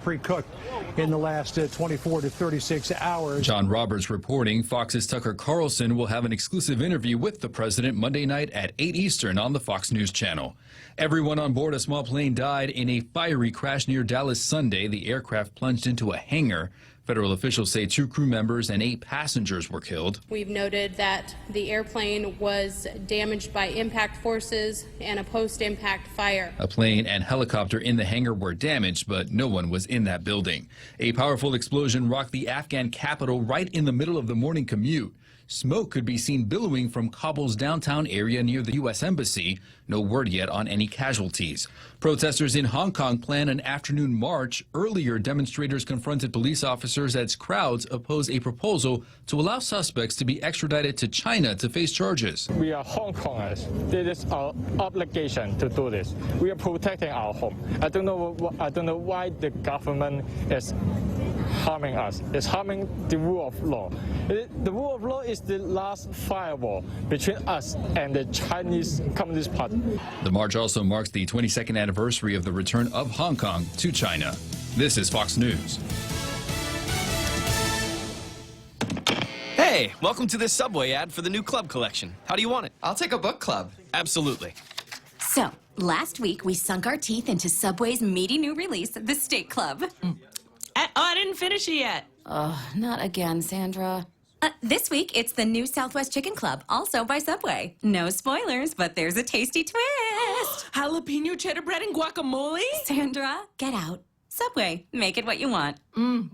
Pre-cooked in the last 24 to 36 hours. John Roberts reporting Fox's Tucker Carlson will have an exclusive interview with the president Monday night at 8 Eastern on the Fox News channel. Everyone on board a small plane died in a fiery crash near Dallas Sunday. The aircraft plunged into a hangar. Federal officials say 2 crew members and 8 passengers were killed. We've noted that the airplane was damaged by impact forces and a post-impact fire. A plane and helicopter in the hangar were damaged, but no one was in that building. A powerful explosion rocked the Afghan capital right in the middle of the morning commute. Smoke could be seen billowing from Kabul's downtown area near the U.S. Embassy. No word yet on any casualties. Protesters in Hong Kong plan an afternoon march. Earlier, demonstrators confronted police officers as crowds oppose a proposal to allow suspects to be extradited to China to face charges. We are Hong Kongers. This is our obligation to do this. We are protecting our home. I don't know why the government is harming us. It's harming the rule of law. The rule of law is the last firewall between us and the Chinese Communist Party. The march also marks the 22nd anniversary of the return of Hong Kong to China. This is Fox News. Hey, welcome to this Subway ad for the new club collection. How do you want it? I'll take a book club. Absolutely. So, last week we sunk our teeth into Subway's meaty new release, the Steak Club. I didn't finish it yet. Oh, not again, Sandra. This week, it's the new Southwest Chicken Club, also by Subway. No spoilers, but there's a tasty twist. Jalapeno cheddar bread and guacamole? Sandra, get out. Subway, make it what you want.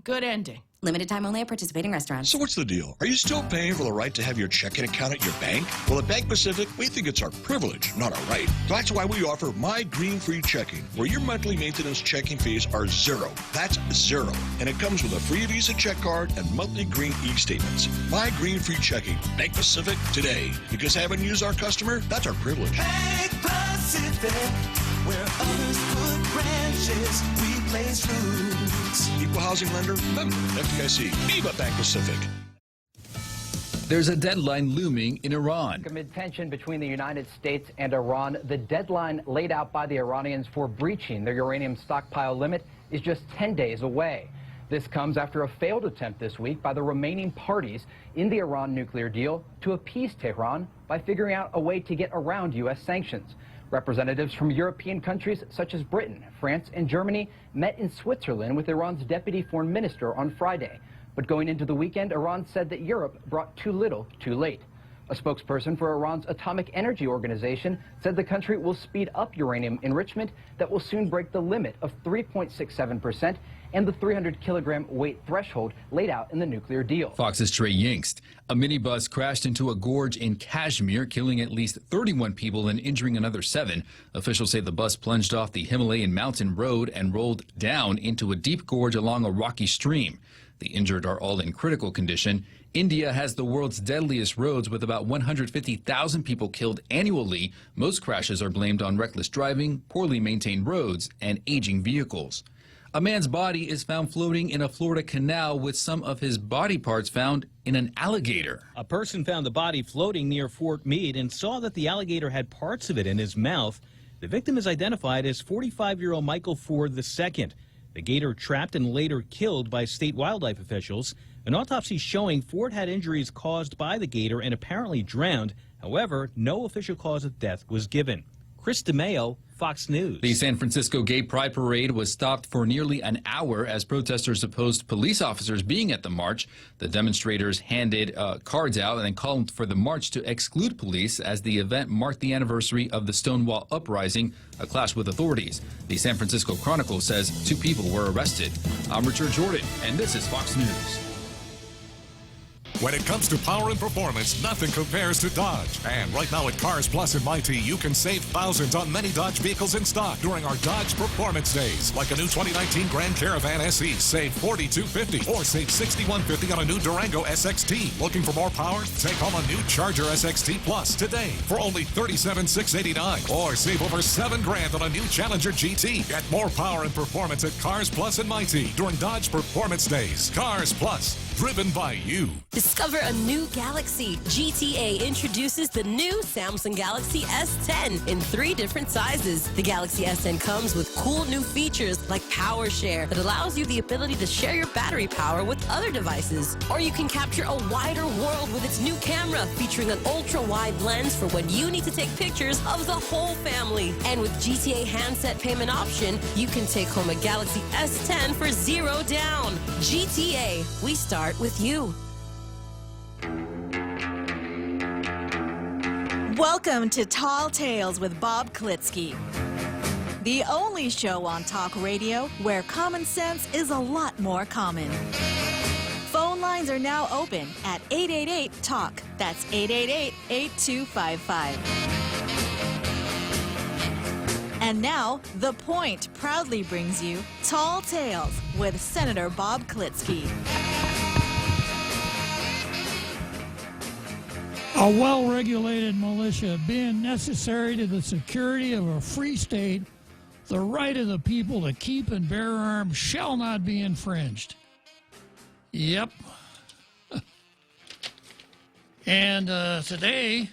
Good ending. Limited time only at participating restaurants. So what's the deal? Are you still paying for the right to have your checking account at your bank? Well, at Bank Pacific, we think it's our privilege, not our right. That's why we offer My Green Free Checking, where your monthly maintenance checking fees are zero. That's zero. And it comes with a free Visa check card and monthly green e-statements. My Green Free Checking. Bank Pacific today. Because having you as our customer, that's our privilege. Bank Pacific, where others put branches, we place roots. Equal housing lender, member FDIC. Viva Bank Pacific. There's a deadline looming in Iran. Amid tension between the United States and Iran, the deadline laid out by the Iranians for breaching their uranium stockpile limit is just 10 days away. This comes after a failed attempt this week by the remaining parties in the Iran nuclear deal to appease Tehran by figuring out a way to get around U.S. sanctions. Representatives from European countries such as Britain, France, and Germany met in Switzerland with Iran's deputy foreign minister on Friday. But going into the weekend, Iran said that Europe brought too little, too late. A spokesperson for Iran's Atomic Energy Organization said the country will speed up uranium enrichment that will soon break the limit of 3.67% and the 300-kilogram weight threshold laid out in the nuclear deal. Fox's Trey Yingst. A minibus crashed into a gorge in Kashmir, killing at least 31 people and injuring another 7. Officials say the bus plunged off the Himalayan mountain road and rolled down into a deep gorge along a rocky stream. The injured are all in critical condition. India has the world's deadliest roads with about 150,000 people killed annually. Most crashes are blamed on reckless driving, poorly maintained roads, and aging vehicles. A man's body is found floating in a Florida canal with some of his body parts found in an alligator. A person found the body floating near Fort Meade and saw that the alligator had parts of it in his mouth. The victim is identified as 45-year-old Michael Ford II. The gator trapped and later killed by state wildlife officials. An autopsy showing Ford had injuries caused by the gator and apparently drowned. However, no official cause of death was given. Chris DeMeo, Fox News. The San Francisco Gay Pride Parade was stopped for nearly an hour as protesters opposed police officers being at the march. The demonstrators handed cards out and then called for the march to exclude police as the event marked the anniversary of the Stonewall Uprising, a clash with authorities. The San Francisco Chronicle says 2 people were arrested. I'm Richard Jordan, and this is Fox News. When it comes to power and performance, nothing compares to Dodge. And right now at Cars Plus in Mighty, you can save thousands on many Dodge vehicles in stock during our Dodge Performance Days. Like a new 2019 Grand Caravan SE, save $4,250, or save $6,150 on a new Durango SXT. Looking for more power? Take home a new Charger SXT Plus today for only $37,689, or save over $7 grand on a new Challenger GT. Get more power and performance at Cars Plus in Mighty during Dodge Performance Days. Cars Plus, driven by you. The Discover a new galaxy. GTA introduces the new Samsung Galaxy S10 in 3 different sizes. The Galaxy S10 comes with cool new features like Power Share that allows you the ability to share your battery power with other devices. Or you can capture a wider world with its new camera featuring an ultra-wide lens for when you need to take pictures of the whole family. And with GTA handset payment option, you can take home a Galaxy S10 for $0 down. GTA, we start with you. Welcome to Tall Tales with Bob Klitzkie, the only show on talk radio where common sense is a lot more common. Phone lines are now open at 888-TALK. That's 888-8255. And now, The Point proudly brings you Tall Tales with Senator Bob Klitzkie. A well-regulated militia being necessary to the security of a free state, the right of the people to keep and bear arms shall not be infringed. Yep. And today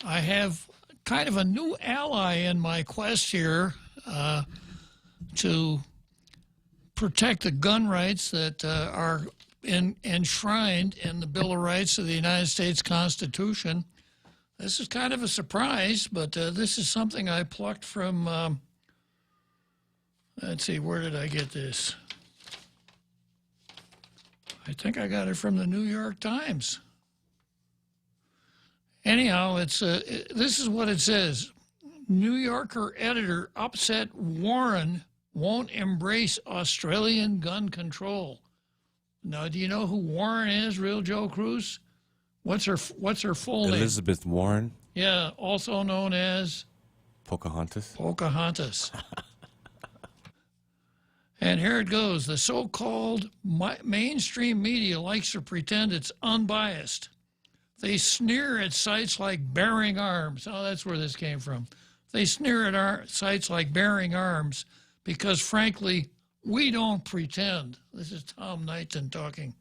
I have kind of a new ally in my quest here to protect the gun rights that are enshrined in the Bill of Rights of the United States Constitution. This is kind of a surprise, but this is something I plucked from, let's see, where did I get this? I think I got it from the New York Times. Anyhow, this is what it says. New Yorker editor upset Warren won't embrace Australian gun control. Now, do you know who Warren is, Real Joe Cruz? What's her full name? Elizabeth Warren. Yeah, also known as Pocahontas. Pocahontas. And here it goes. The so-called mainstream media likes to pretend it's unbiased. They sneer at sites like Bearing Arms. Oh, that's where this came from. They sneer at sites like Bearing Arms because, frankly, we don't pretend. This is Tom Knighton talking.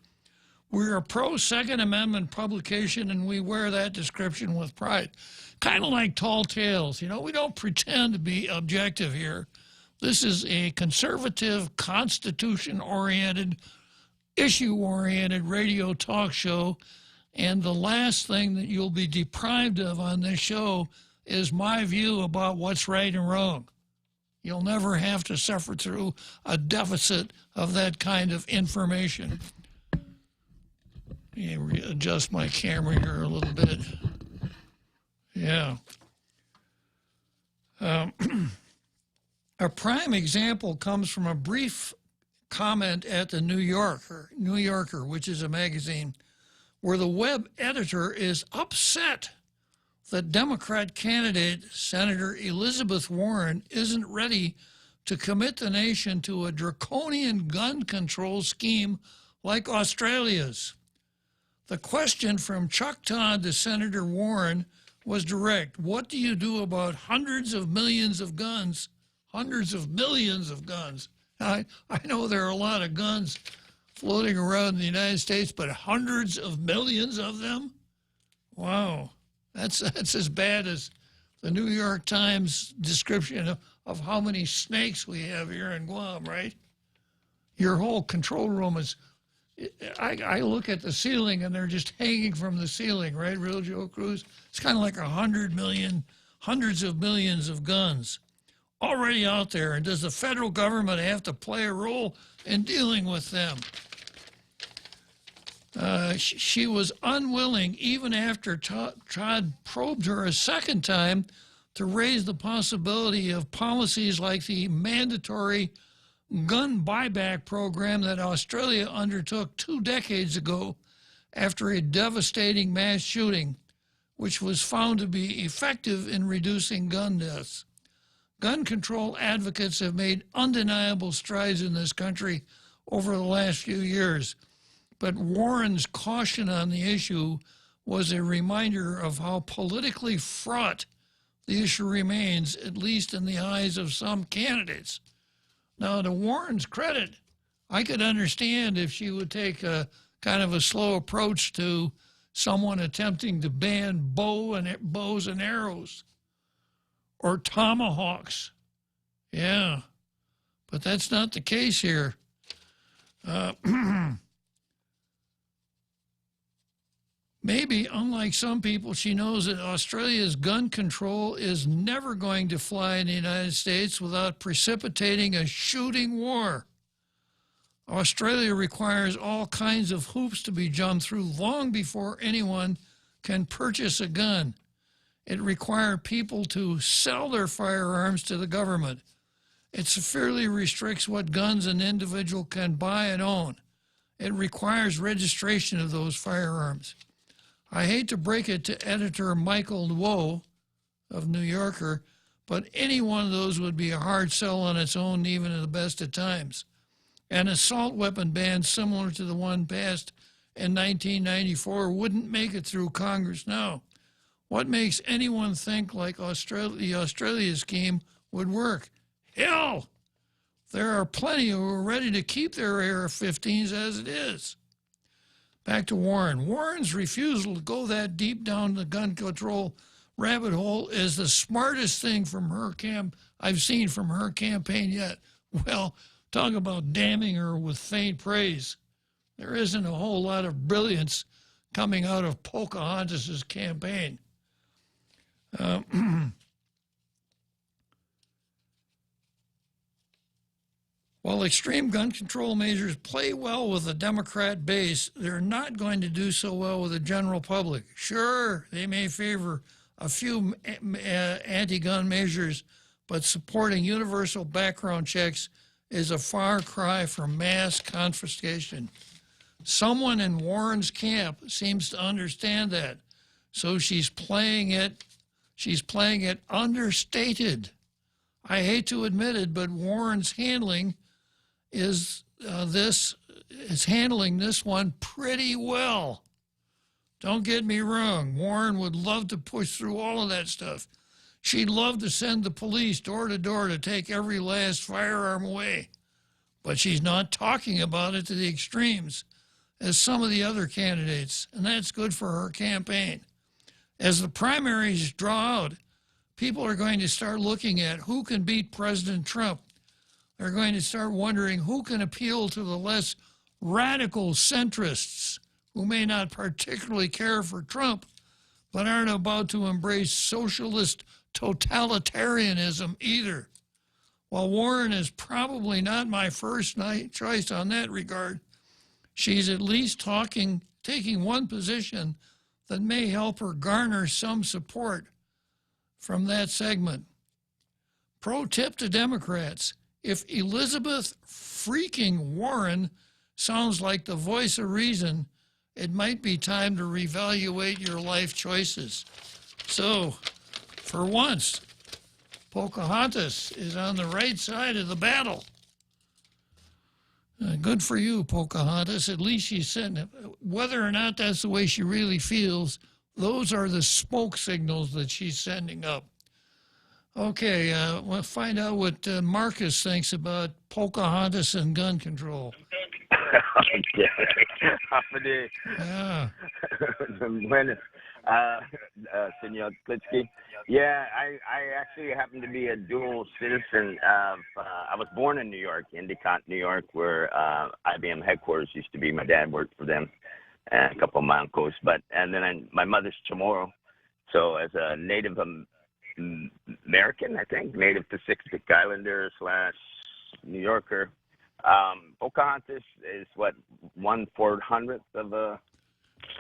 We're a pro-Second Amendment publication, and we wear that description with pride. Kind of like Tall Tales. You know, we don't pretend to be objective here. This is a conservative, Constitution-oriented, issue-oriented radio talk show, and the last thing that you'll be deprived of on this show is my view about what's right and wrong. You'll never have to suffer through a deficit of that kind of information. Let me adjust my camera here a little bit. Yeah. A prime example comes from a brief comment at the New Yorker, which is a magazine, where the web editor is upset that Democrat candidate Senator Elizabeth Warren isn't ready to commit the nation to a draconian gun control scheme like Australia's. The question from Chuck Todd to Senator Warren was direct. What do you do about hundreds of millions of guns? Hundreds of millions of guns. I know there are a lot of guns floating around in the United States, but hundreds of millions of them? Wow. That's as bad as the New York Times description of how many snakes we have here in Guam, right? Your whole control room is, I look at the ceiling and they're just hanging from the ceiling, right, Real Joe Cruz? It's kind of like 100 million, hundreds of millions of guns already out there. And does the federal government have to play a role in dealing with them? She was unwilling, even after Todd probed her a second time, to raise the possibility of policies like the mandatory gun buyback program that Australia undertook 2 decades ago after a devastating mass shooting, which was found to be effective in reducing gun deaths. Gun control advocates have made undeniable strides in this country over the last few years. But Warren's caution on the issue was a reminder of how politically fraught the issue remains, at least in the eyes of some candidates. Now, to Warren's credit, I could understand if she would take kind of a slow approach to someone attempting to ban bows and arrows or tomahawks. Yeah, but that's not the case here. Maybe, unlike some people, she knows that Australia's gun control is never going to fly in the United States without precipitating a shooting war. Australia requires all kinds of hoops to be jumped through long before anyone can purchase a gun. It requires people to sell their firearms to the government. It severely restricts what guns an individual can buy and own. It requires registration of those firearms. I hate to break it to editor Michael Woe of New Yorker, but any one of those would be a hard sell on its own, even at the best of times. An assault weapon ban similar to the one passed in 1994 wouldn't make it through Congress now. What makes anyone think like the Australia scheme would work? Hell! There are plenty who are ready to keep their AR-15s as it is. Back to Warren. Warren's refusal to go that deep down the gun control rabbit hole is the smartest thing from her I've seen from her campaign yet. Well, talk about damning her with faint praise. There isn't a whole lot of brilliance coming out of Pocahontas's campaign. While extreme gun control measures play well with the Democrat base, they're not going to do so well with the general public. Sure, they may favor a few anti-gun measures, but supporting universal background checks is a far cry from mass confiscation. Someone in Warren's camp seems to understand that, so she's playing it understated. I hate to admit it, but Warren's handling handling this one pretty well. Don't get me wrong, Warren would love to push through all of that stuff. She'd love to send the police door to door to take every last firearm away. But she's not talking about it to the extremes as some of the other candidates, and that's good for her campaign. As the primaries draw out, people are going to start looking at who can beat President Trump. They're going to start wondering who can appeal to the less radical centrists who may not particularly care for Trump, but aren't about to embrace socialist totalitarianism either. While Warren is probably not my first choice on that regard, she's at least taking one position that may help her garner some support from that segment. Pro tip to Democrats: if Elizabeth freaking Warren sounds like the voice of reason, it might be time to reevaluate your life choices. So, for once, Pocahontas is on the right side of the battle. Good for you, Pocahontas. At least she's sitting. Whether or not that's the way she really feels, those are the smoke signals that she's sending up. Okay, we'll find out what Marcus thinks about Pocahontas and gun control. Yeah. Buenas, Senor Klitzkie. Yeah, I actually happen to be a dual citizen of, I was born in New York, Endicott, New York, where IBM headquarters used to be. My dad worked for them and a couple of my uncles. And then my mother's Chamorro. So as a Native American, I think, native Pacific Islander / New Yorker, Pocahontas is what, 1/400th of a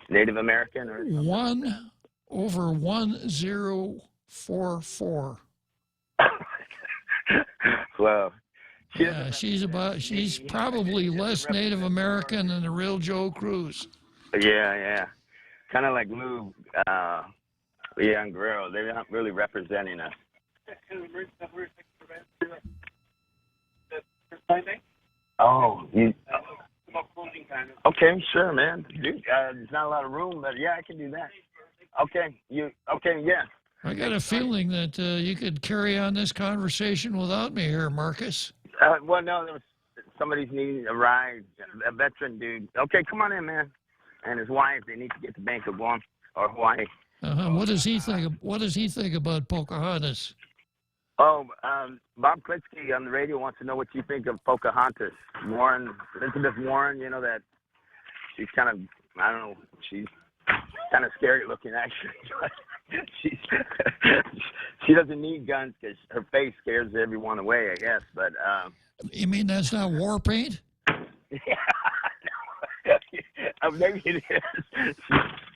Native American, or 1/1044. Well, yeah, she's probably less Native American than the real Joe Cruz. Yeah, kind of like Lou, Leon Guerrero. They're not really representing us. Oh, okay, sure, man. Dude, there's not a lot of room, but yeah, I can do that. Okay, yeah. I got a feeling that you could carry on this conversation without me here, Marcus. Well, no, there was somebody's needing a ride, a veteran dude. Okay, come on in, man. And his wife, they need to get to Bank of Guam or Hawaii. What does he think? What does he think about Pocahontas? Oh, Bob Klitzkie on the radio wants to know what you think of Pocahontas. Elizabeth Warren, you know that she's kind of, I don't know, she's kind of scary looking actually. She doesn't need guns because her face scares everyone away, I guess. But you mean that's not war paint? Yeah, maybe it is.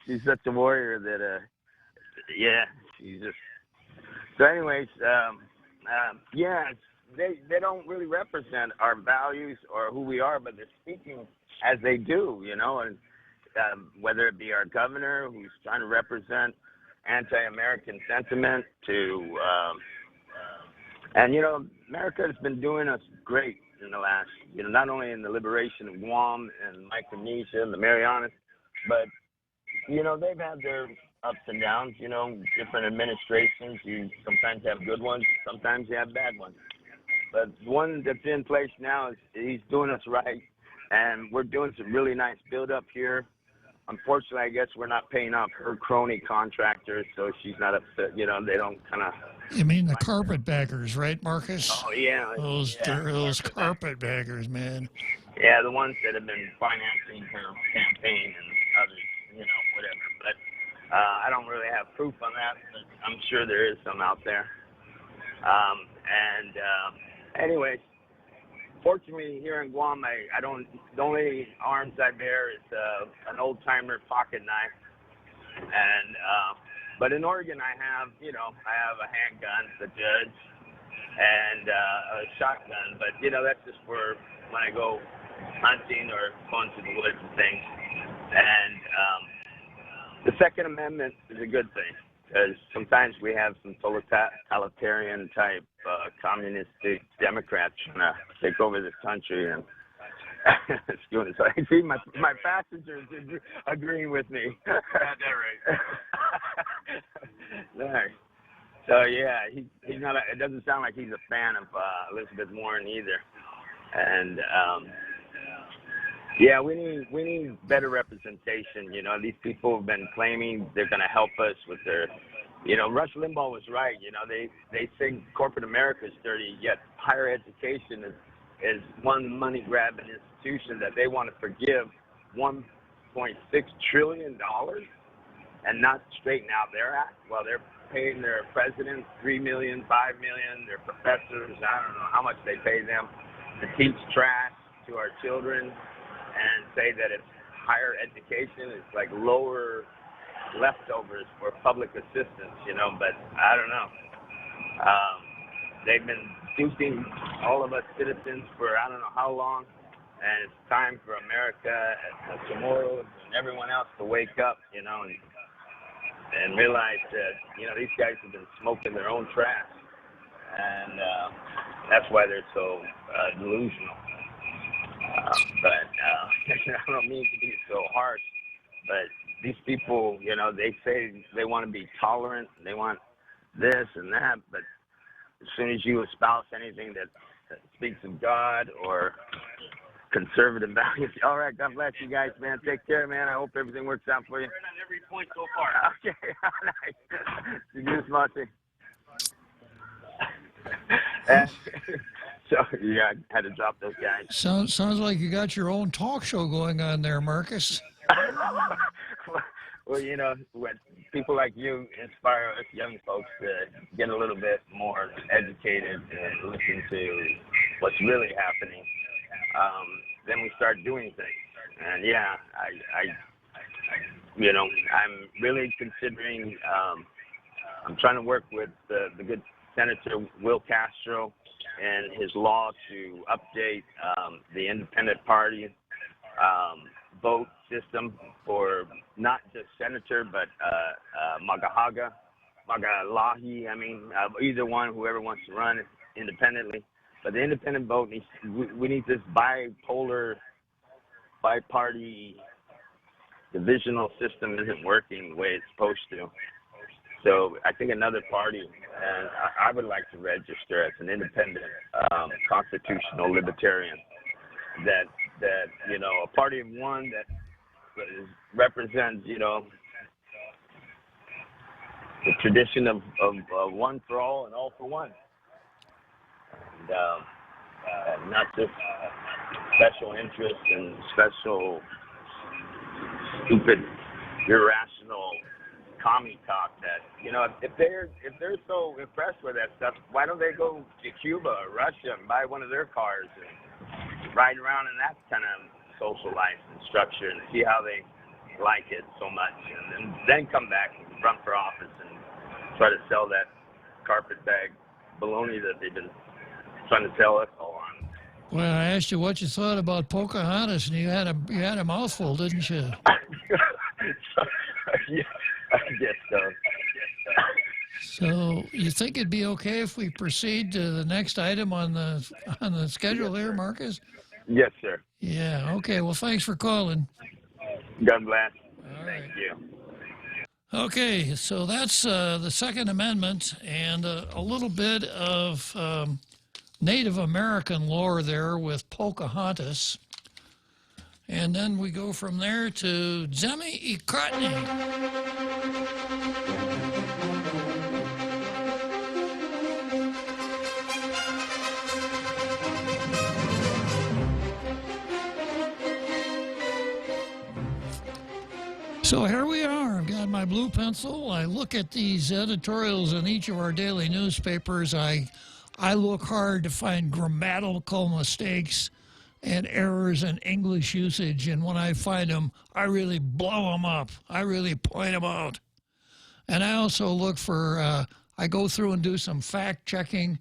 She's such a warrior that, yeah, she's just. So, anyways, yeah, they don't really represent our values or who we are, but they're speaking as they do, you know, and whether it be our governor who's trying to represent anti-American sentiment to, and, you know, America has been doing us great in the last, you know, not only in the liberation of Guam and Micronesia and the Marianas, but, you know, they've had their ups and downs, you know, different administrations. You sometimes have good ones, sometimes you have bad ones. But the one that's in place now, he's doing us right, and we're doing some really nice build-up here. Unfortunately, I guess we're not paying off her crony contractors, so she's not upset. You know, they don't kind of. You mean the carpetbaggers, right, Marcus? Oh yeah, those carpetbaggers, man. Yeah, the ones that have been financing her campaign and others, you know, whatever. But I don't really have proof on that, but I'm sure there is some out there. Anyways, fortunately here in Guam, I don't. The only arms I bear is an old timer pocket knife, and but in Oregon I have, you know, I have a handgun, the Judge, and a shotgun. But you know, that's just for when I go hunting or going to the woods and things. And the Second Amendment is a good thing, because sometimes we have some totalitarian type communistic Democrats trying to take over this country, and it's doing it. So I see my passengers agreeing with me. Got that right. Nice. So yeah, he's not. It doesn't sound like he's a fan of Elizabeth Warren either, and. Yeah, we need better representation. You know, these people have been claiming they're going to help us with their, you know, Rush Limbaugh was right. You know, they say corporate America is dirty, yet higher education is one money grabbing institution that they want to forgive $1.6 trillion and not straighten out their act while they're paying their presidents $3 million, $5 million, their professors, I don't know how much they pay them to teach trash to our children. And say that it's higher education, it's like lower leftovers for public assistance, you know, but I don't know. They've been duping all of us citizens for I don't know how long, and it's time for America and tomorrow and everyone else to wake up, you know, and realize that, you know, these guys have been smoking their own trash, and that's why they're so delusional. But I don't mean to be so harsh, but these people, you know, they say they want to be tolerant, they want this and that, but as soon as you espouse anything that speaks of God or conservative values, all right, God bless you guys, man. Take care, man. I hope everything works out for you. On every point so far. Okay, nice. You good, Monty? So, yeah, I had to drop those guys. Sounds like you got your own talk show going on there, Marcus. Well, you know, when people like you inspire us young folks to get a little bit more educated and look into what's really happening, then we start doing things. And, yeah, I you know, I'm really considering, I'm trying to work with the good Senator Will Castro and his law to update the independent party vote system for not just senator, but Magalahi, I mean, either one, whoever wants to run independently. But the independent vote, we need this bi-party divisional system isn't working the way it's supposed to. So I think another party, and I would like to register as an independent constitutional libertarian. that a party of one that represents the tradition of one for all and all for one, and not just special interests and special stupid, irrational commie talk. That if they're so impressed with that stuff, why don't they go to Cuba or Russia and buy one of their cars and ride around in that kind of social life and structure and see how they like it so much, and then come back and run for office and try to sell that carpetbag baloney that they've been trying to sell us all on. Well, I asked you what you thought about Pocahontas, and you had a mouthful, didn't you? Yeah, I guess so. So, you think it'd be okay if we proceed to the next item on the schedule there, Marcus? Yes, sir. Yeah. Okay. Well, thanks for calling. God bless. All Thank you. Okay, so that's the Second Amendment and a little bit of Native American lore there with Pocahontas. And then we go from there to Zemi Ikotny. So here we are. I've got my blue pencil. I look at these editorials in each of our daily newspapers. I look hard to find grammatical mistakes and errors in English usage. And when I find them, I really blow them up. I really point them out. And I also look for, I go through and do some fact checking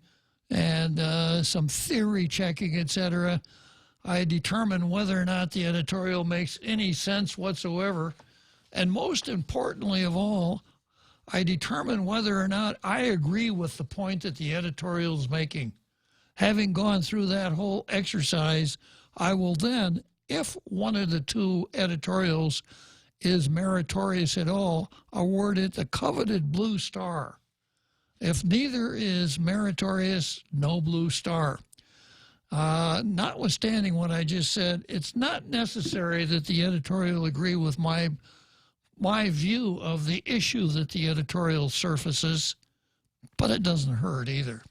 and some theory checking, etc. I determine whether or not the editorial makes any sense whatsoever. And most importantly of all, I determine whether or not I agree with the point that the editorial is making. Having gone through that whole exercise, I will then, if one of the two editorials is meritorious at all, award it the coveted blue star. If neither is meritorious, no blue star. Notwithstanding what I just said, it's not necessary that the editorial agree with my view of the issue that the editorial surfaces, but it doesn't hurt either.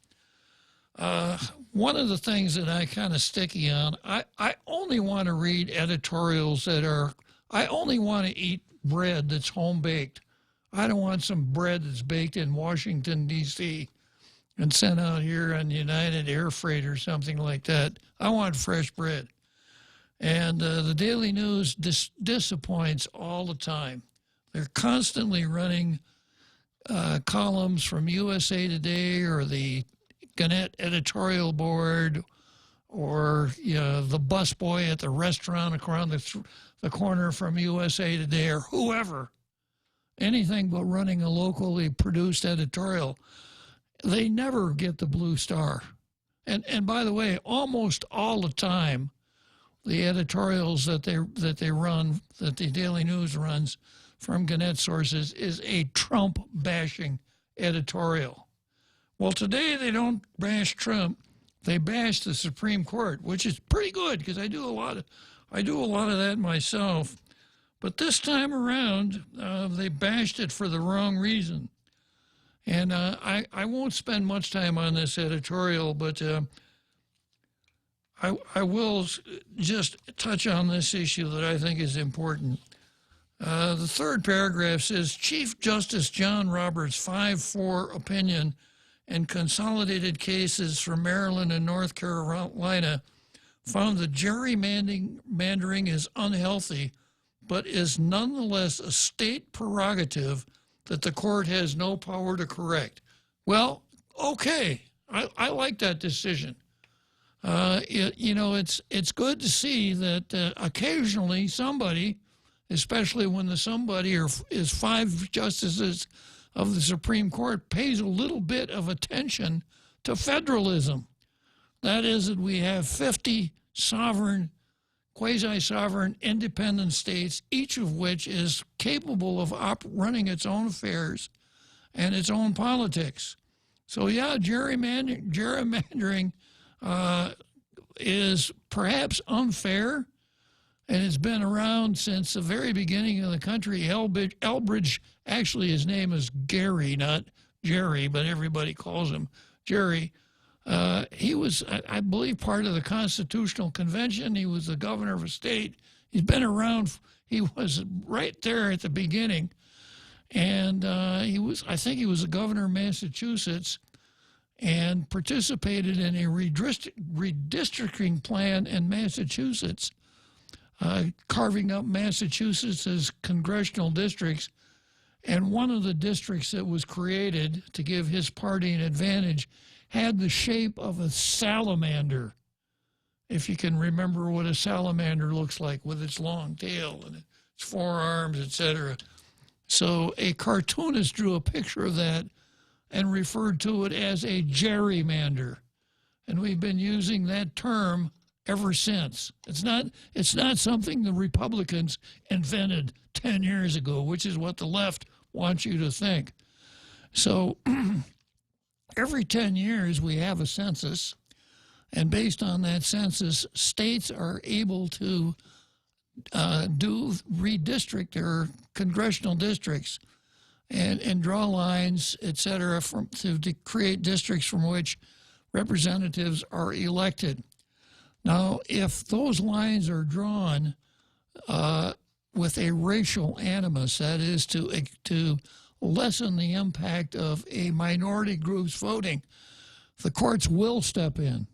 One of the things that I kind of sticky on, I only want to read editorials I only want to eat bread that's home-baked. I don't want some bread that's baked in Washington, D.C. and sent out here on United Air Freight or something like that. I want fresh bread. And the Daily News disappoints all the time. They're constantly running columns from USA Today or the Gannett editorial board or the busboy at the restaurant around the corner from USA Today or whoever. Anything but running a locally produced editorial. They never get the blue star. And by the way, almost all the time, the editorials that they run, that the Daily News runs from Gannett sources, is a Trump-bashing editorial. Well, today they don't bash Trump; they bash the Supreme Court, which is pretty good because I do a lot of that myself. But this time around, they bashed it for the wrong reason. And I won't spend much time on this editorial, but I will just touch on this issue that I think is important. The third paragraph says, Chief Justice John Roberts' 5-4 opinion in consolidated cases from Maryland and North Carolina found that gerrymandering is unhealthy, but is nonetheless a state prerogative that the court has no power to correct. Well, okay, I like that decision. It's good to see that occasionally somebody, especially when the somebody is 5 justices of the Supreme Court, pays a little bit of attention to federalism. That is, that we have 50 sovereign, quasi-sovereign, independent states, each of which is capable of running its own affairs and its own politics. So yeah, gerrymandering is perhaps unfair, and it's been around since the very beginning of the country. Elbridge, actually his name is Gary, not Jerry, but everybody calls him Jerry. He was, I believe, part of the Constitutional Convention. He was the governor of a state. He's been around. He was right there at the beginning. And I think he was the governor of Massachusetts and participated in a redistricting plan in Massachusetts, carving up Massachusetts as congressional districts. And one of the districts that was created to give his party an advantage had the shape of a salamander, if you can remember what a salamander looks like with its long tail and its forearms, etc. So a cartoonist drew a picture of that and referred to it as a gerrymander. And we've been using that term ever since. It's not something the Republicans invented 10 years ago, which is what the left wants you to think. So every 10 years we have a census, and based on that census, states are able to redistrict their congressional districts and draw lines, etc., to create districts from which representatives are elected. Now, if those lines are drawn with a racial animus, that is to lessen the impact of a minority group's voting, the courts will step in.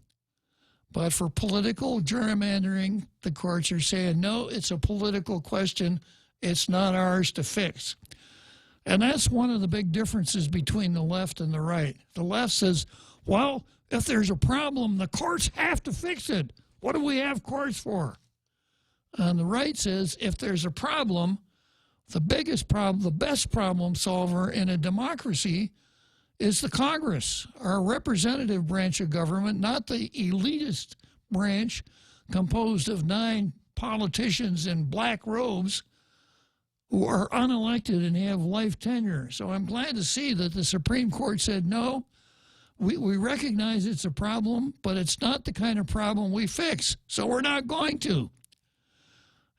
But for political gerrymandering, the courts are saying, no, it's a political question. It's not ours to fix. And that's one of the big differences between the left and the right. The left says, well, if there's a problem, the courts have to fix it. What do we have courts for? And the right says, if there's a problem, the biggest problem, the best problem solver in a democracy is the Congress, our representative branch of government, not the elitist branch composed of 9 politicians in black robes who are unelected and have life tenure. So I'm glad to see that the Supreme Court said, no, we recognize it's a problem, but it's not the kind of problem we fix, so we're not going to.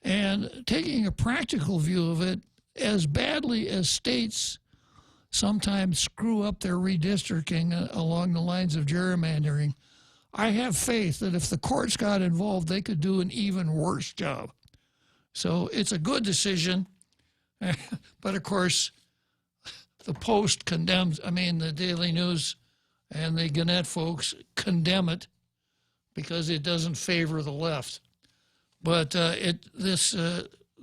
And taking a practical view of it, as badly as states sometimes screw up their redistricting along the lines of gerrymandering, I have faith that if the courts got involved, they could do an even worse job. So it's a good decision. But of course, the Post the Daily News and the Gannett folks condemn it because it doesn't favor the left. But this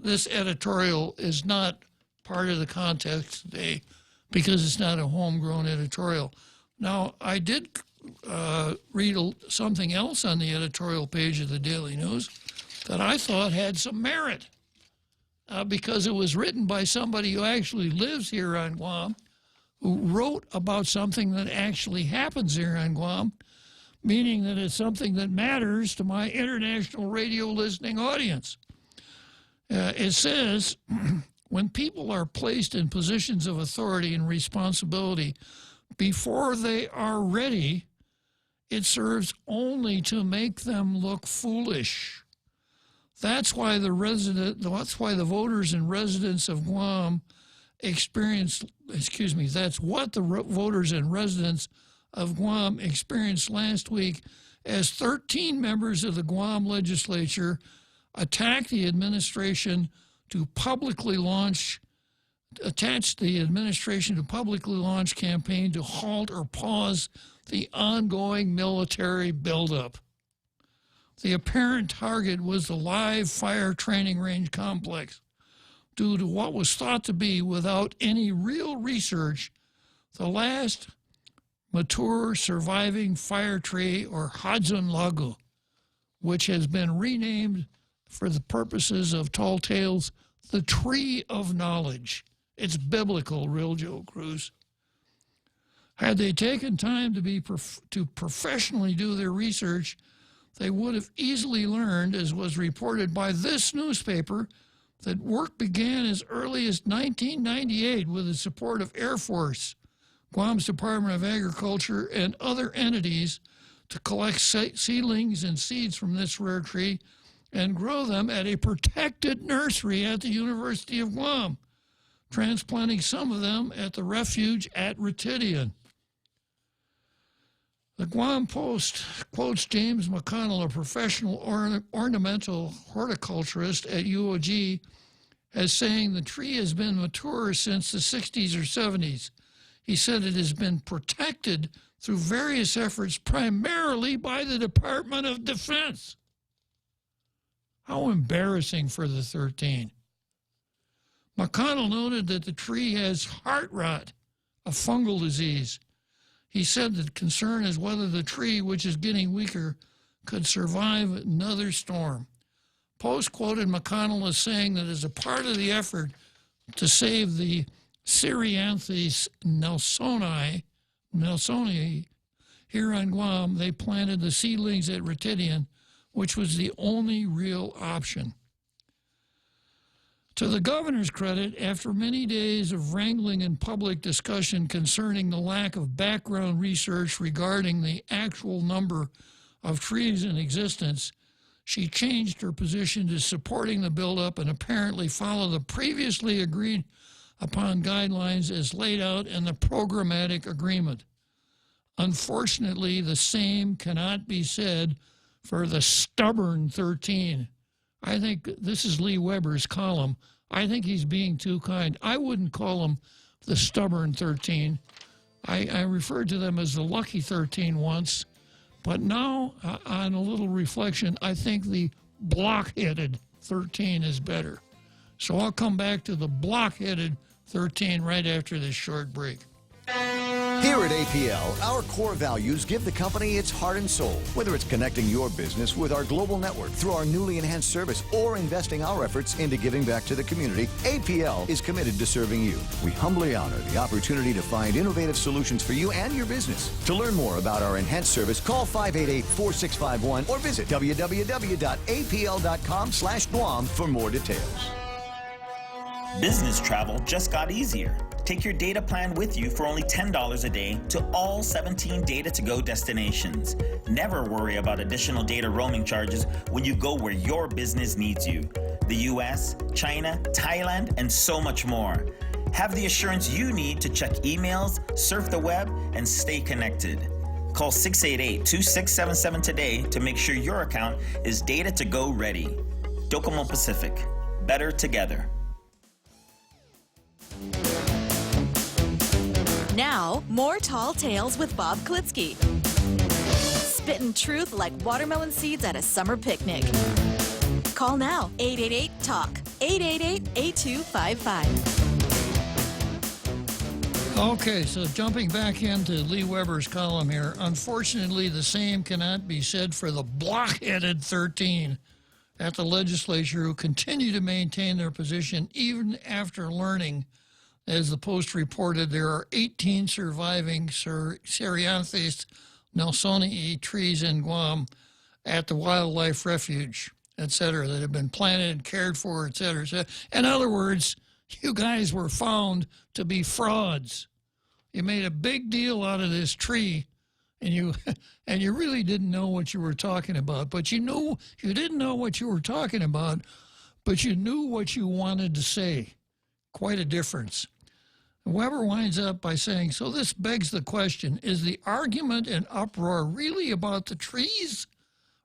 editorial is not part of the context today because it's not a homegrown editorial. Now, I did read something else on the editorial page of the Daily News that I thought had some merit because it was written by somebody who actually lives here on Guam, who wrote about something that actually happens here on Guam, meaning that it's something that matters to my international radio listening audience. It says, when people are placed in positions of authority and responsibility before they are ready, it serves only to make them look foolish. That's why the voters and residents of Guam that's what the voters and residents of Guam experienced last week as 13 members of the Guam legislature attacked the administration to publicly launch campaign to halt or pause the ongoing military buildup. The apparent target was the live fire training range complex due to what was thought to be, without any real research, the last mature surviving fire tree, or Hudson Lagu, which has been renamed for the purposes of Tall Tales, the Tree of Knowledge. It's biblical, real Joe Cruz. Had they taken time to professionally do their research, they would have easily learned, as was reported by this newspaper, that work began as early as 1998 with the support of Air Force, Guam's Department of Agriculture, and other entities to collect seedlings and seeds from this rare tree and grow them at a protected nursery at the University of Guam, transplanting some of them at the refuge at Retidian. The Guam Post quotes James McConnell, a professional ornamental horticulturist at UOG, as saying the tree has been mature since the 60s or 70s. He said it has been protected through various efforts, primarily by the Department of Defense. How embarrassing for the 13. McConnell noted that the tree has heart rot, a fungal disease. He said the concern is whether the tree, which is getting weaker, could survive another storm. Post quoted McConnell as saying that as a part of the effort to save the Cereanthes nelsonii here on Guam, they planted the seedlings at Retidian, which was the only real option. To the governor's credit, after many days of wrangling and public discussion concerning the lack of background research regarding the actual number of trees in existence, she changed her position to supporting the buildup and apparently follow the previously agreed upon guidelines as laid out in the programmatic agreement. Unfortunately, the same cannot be said for the stubborn 13. I think this is Lee Weber's column. I think he's being too kind. I wouldn't call them the stubborn 13. I referred to them as the lucky 13 once, but now, on a little reflection, I think the block-headed 13 is better. So I'll come back to the block-headed 13 right after this short break. Here at APL, our core values give the company its heart and soul. Whether it's connecting your business with our global network through our newly enhanced service or investing our efforts into giving back to the community, APL is committed to serving you. We humbly honor the opportunity to find innovative solutions for you and your business. To learn more about our enhanced service, call 588-4651 or visit www.apl.com/Guam for more details. Business travel just got easier. Take your data plan with you for only $10 a day to all 17 data-to-go destinations. Never worry about additional data roaming charges when you go where your business needs you. The US, China, Thailand, and so much more. Have the assurance you need to check emails, surf the web, and stay connected. Call 688-2677 today to make sure your account is data-to-go ready. Docomo Pacific. Better together. Now, more Tall Tales with Bob Klitzkie. Spitting truth like watermelon seeds at a summer picnic. Call now, 888-TALK, 888-8255. Okay, so jumping back into Lee Weber's column here, unfortunately, the same cannot be said for the block-headed 13 at the legislature who continue to maintain their position even after learning, as the Post reported, there are 18 surviving Cereanthes nelsonii trees in Guam at the wildlife refuge, etc., that have been planted and cared for, etc. In other words, you guys were found to be frauds. You made a big deal out of this tree, and you really didn't know what you were talking about. But you knew you didn't know what you were talking about, but you knew what you wanted to say. Quite a difference. Weber winds up by saying, so this begs the question, is the argument and uproar really about the trees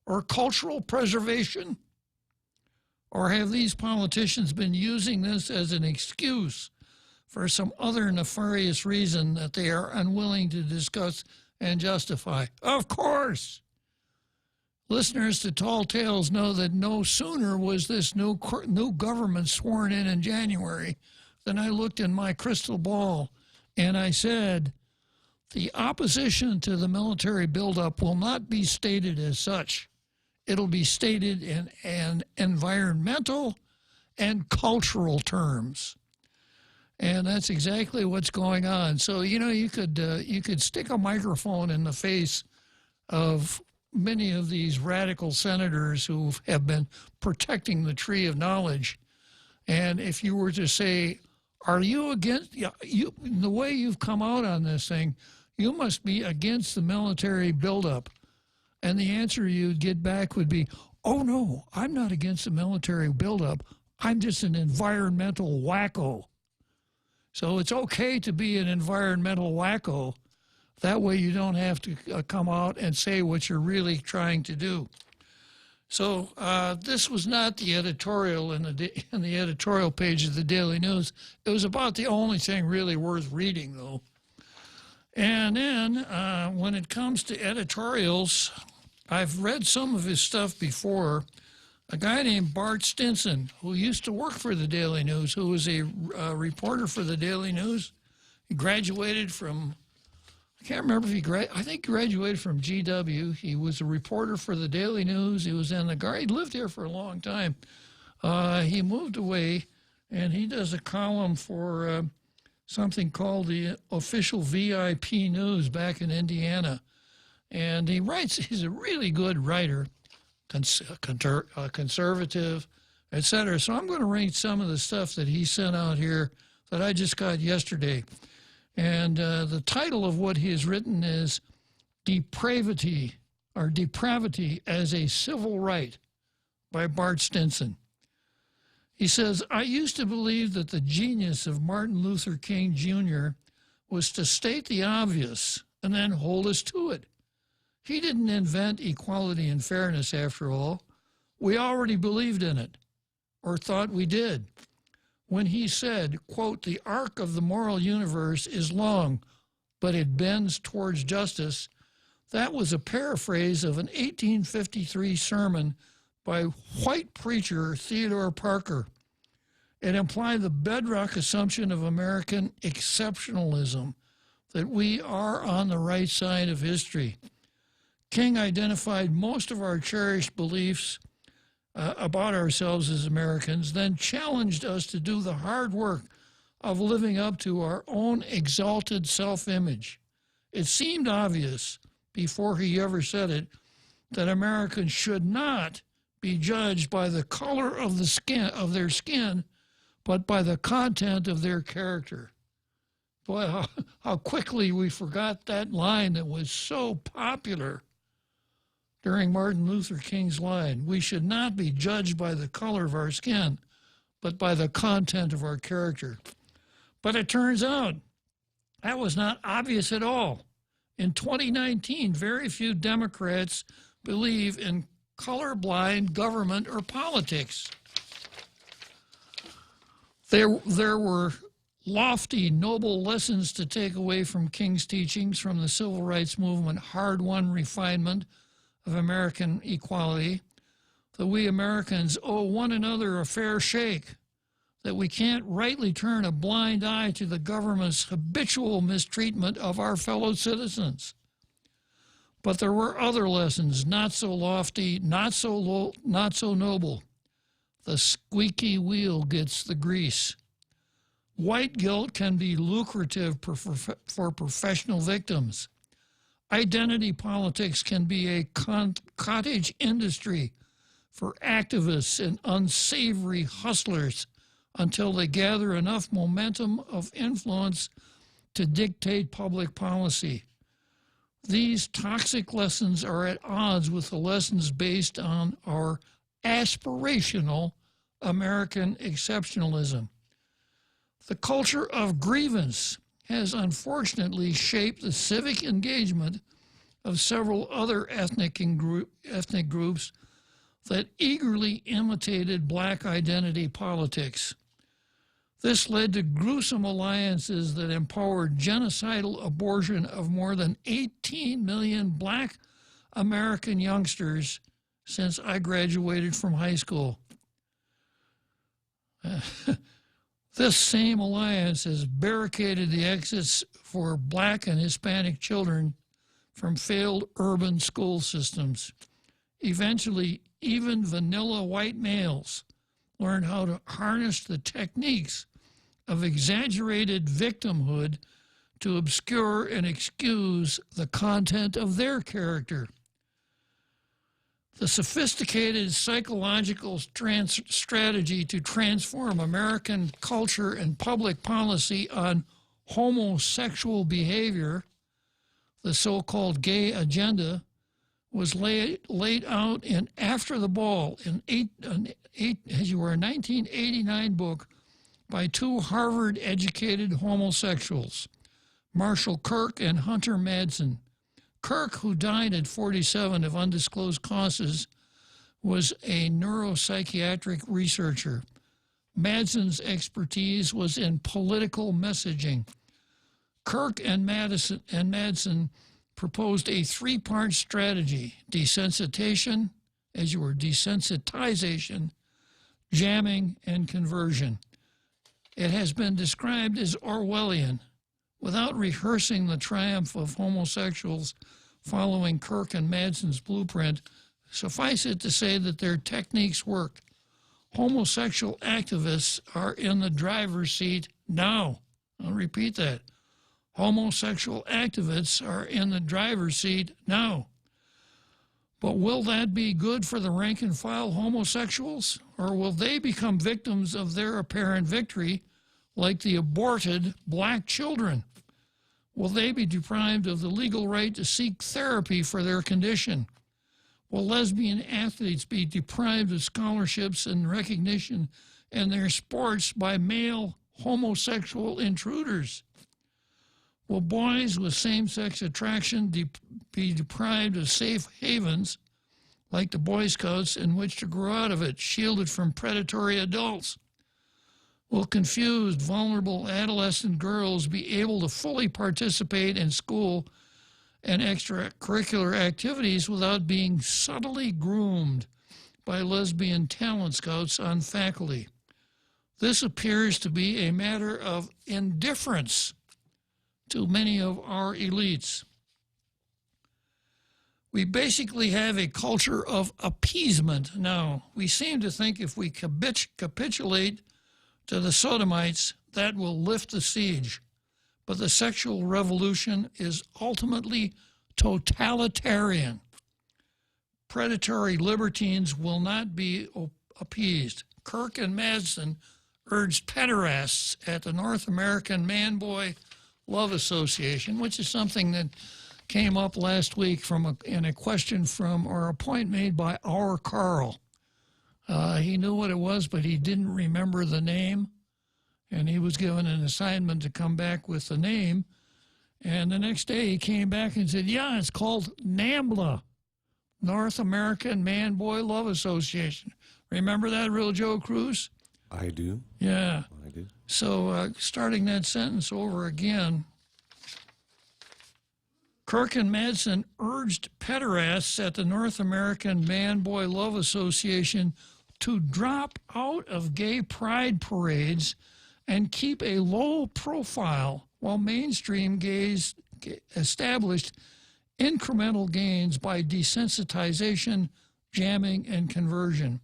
or cultural preservation? Or have these politicians been using this as an excuse for some other nefarious reason that they are unwilling to discuss and justify? Of course! Listeners to Tall Tales know that no sooner was this new government sworn in January than I looked in my crystal ball and I said, the opposition to the military buildup will not be stated as such. It'll be stated in environmental and cultural terms. And that's exactly what's going on. So, you know, you could stick a microphone in the face of many of these radical senators who have been protecting the tree of knowledge. And if you were to say, are you against, the way you've come out on this thing, you must be against the military buildup. And the answer you'd get back would be, oh, no, I'm not against the military buildup. I'm just an environmental wacko. So it's okay to be an environmental wacko. That way you don't have to come out and say what you're really trying to do. So this was not the editorial in the editorial page of the Daily News. It was about the only thing really worth reading, though. And then when it comes to editorials, I've read some of his stuff before. A guy named Bart Stinson, who used to work for the Daily News, who was a reporter for the Daily News. He graduated from, I can't remember if I think he graduated from GW. He was a reporter for the Daily News. He was in the Guard. He lived here for a long time. He moved away, and he does a column for something called the Official VIP News back in Indiana. And he writes, he's a really good writer, conservative, etc. So I'm going to read some of the stuff that he sent out here that I just got yesterday. And the title of what he has written is Depravity as a Civil Right by Bart Stinson. He says, I used to believe that the genius of Martin Luther King Jr. was to state the obvious and then hold us to it. He didn't invent equality and fairness, after all. We already believed in it, or thought we did. When he said, quote, the arc of the moral universe is long, but it bends towards justice, that was a paraphrase of an 1853 sermon by white preacher Theodore Parker. It implied the bedrock assumption of American exceptionalism, that we are on the right side of history. King identified most of our cherished beliefs about ourselves as Americans, then challenged us to do the hard work of living up to our own exalted self-image. It seemed obvious, before he ever said it, that Americans should not be judged by the color of their skin, but by the content of their character. Boy, how quickly we forgot that line that was so popular during Martin Luther King's line. We should not be judged by the color of our skin, but by the content of our character. But it turns out that was not obvious at all. In 2019, very few Democrats believe in colorblind government or politics. There were lofty, noble lessons to take away from King's teachings from the civil rights movement, hard-won refinement of American equality, that we Americans owe one another a fair shake, that we can't rightly turn a blind eye to the government's habitual mistreatment of our fellow citizens. But there were other lessons, not so lofty, not so noble. The squeaky wheel gets the grease. White guilt can be lucrative for professional victims. Identity politics can be a cottage industry for activists and unsavory hustlers until they gather enough momentum of influence to dictate public policy. These toxic lessons are at odds with the lessons based on our aspirational American exceptionalism. The culture of grievance has unfortunately shaped the civic engagement of several other ethnic groups that eagerly imitated black identity politics. This led to gruesome alliances that empowered genocidal abortion of more than 18 million black American youngsters since I graduated from high school. This same alliance has barricaded the exits for black and Hispanic children from failed urban school systems. Eventually, even vanilla white males learned how to harness the techniques of exaggerated victimhood to obscure and excuse the content of their character. The sophisticated psychological strategy to transform American culture and public policy on homosexual behavior, the so-called gay agenda, was laid out in After the Ball, an 1989 book by two Harvard-educated homosexuals, Marshall Kirk and Hunter Madsen. Kirk, who died at 47 of undisclosed causes, was a neuropsychiatric researcher. Madsen's expertise was in political messaging. Kirk and Madsen proposed a three-part strategy: desensitization, jamming, and conversion. It has been described as Orwellian. Without rehearsing the triumph of homosexuals following Kirk and Madsen's blueprint, suffice it to say that their techniques worked. Homosexual activists are in the driver's seat now. I'll repeat that. Homosexual activists are in the driver's seat now. But will that be good for the rank-and-file homosexuals? Or will they become victims of their apparent victory, like the aborted black children? Will they be deprived of the legal right to seek therapy for their condition? Will lesbian athletes be deprived of scholarships and recognition in their sports by male homosexual intruders? Will boys with same-sex attraction be deprived of safe havens, like the Boy Scouts, in which to grow out of it, shielded from predatory adults? Will confused, vulnerable adolescent girls be able to fully participate in school and extracurricular activities without being subtly groomed by lesbian talent scouts on faculty? This appears to be a matter of indifference to many of our elites. We basically have a culture of appeasement now. We seem to think if we capitulate to the sodomites, that will lift the siege. But the sexual revolution is ultimately totalitarian. Predatory libertines will not be appeased. Kirk and Madsen urged pederasts at the North American Man-Boy Love Association, which is something that came up last week in a question from, or a point made by our Carl. He knew what it was, but he didn't remember the name, and he was given an assignment to come back with the name. And the next day he came back and said, yeah, it's called NAMBLA, North American Man-Boy Love Association. Remember that, Real Joe Cruz? I do. Yeah. I do. So starting that sentence over again, Kirk and Madsen urged pederasts at the North American Man-Boy Love Association to drop out of gay pride parades and keep a low profile while mainstream gays established incremental gains by desensitization, jamming, and conversion.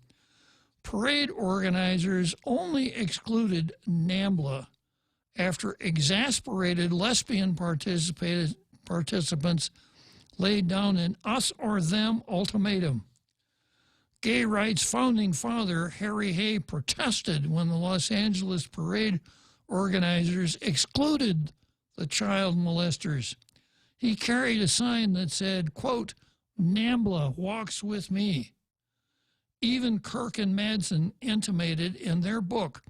Parade organizers only excluded NAMBLA after exasperated lesbian participants laid down an us or them ultimatum. Gay rights founding father Harry Hay protested when the Los Angeles parade organizers excluded the child molesters. He carried a sign that said, quote, NAMBLA walks with me. Even Kirk and Madsen intimated in their book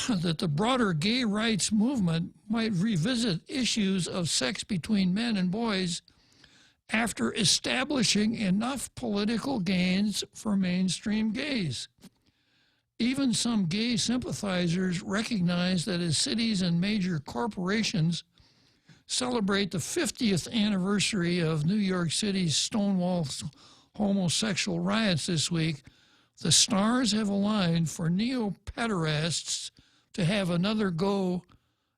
that the broader gay rights movement might revisit issues of sex between men and boys after establishing enough political gains for mainstream gays. Even some gay sympathizers recognize that as cities and major corporations celebrate the 50th anniversary of New York City's Stonewall homosexual riots this week, the stars have aligned for neo-pederasts to have another go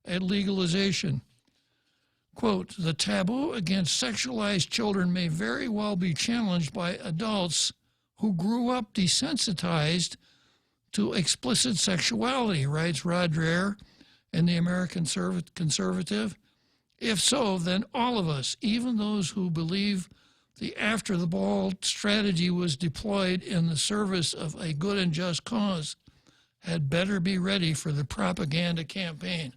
at legalization. Quote, the taboo against sexualized children may very well be challenged by adults who grew up desensitized to explicit sexuality, writes Rod Dreher in the American Conservative. If so, then all of us, even those who believe the after-the-ball strategy was deployed in the service of a good and just cause, had better be ready for the propaganda campaign.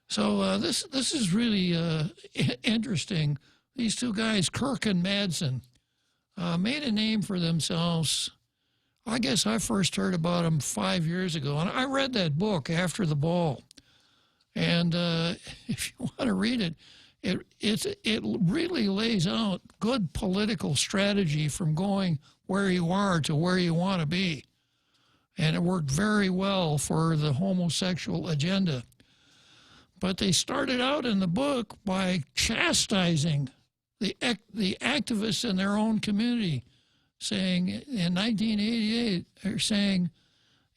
So this is really interesting. these two guys, Kirk and Madsen, made a name for themselves. I guess I first heard about them 5 years ago, and I read that book, After the Ball. And if you want to read it, it really lays out good political strategy from going where you are to where you want to be. And it worked very well for the homosexual agenda. But they started out in the book by chastising the activists in their own community, saying in 1988, they're saying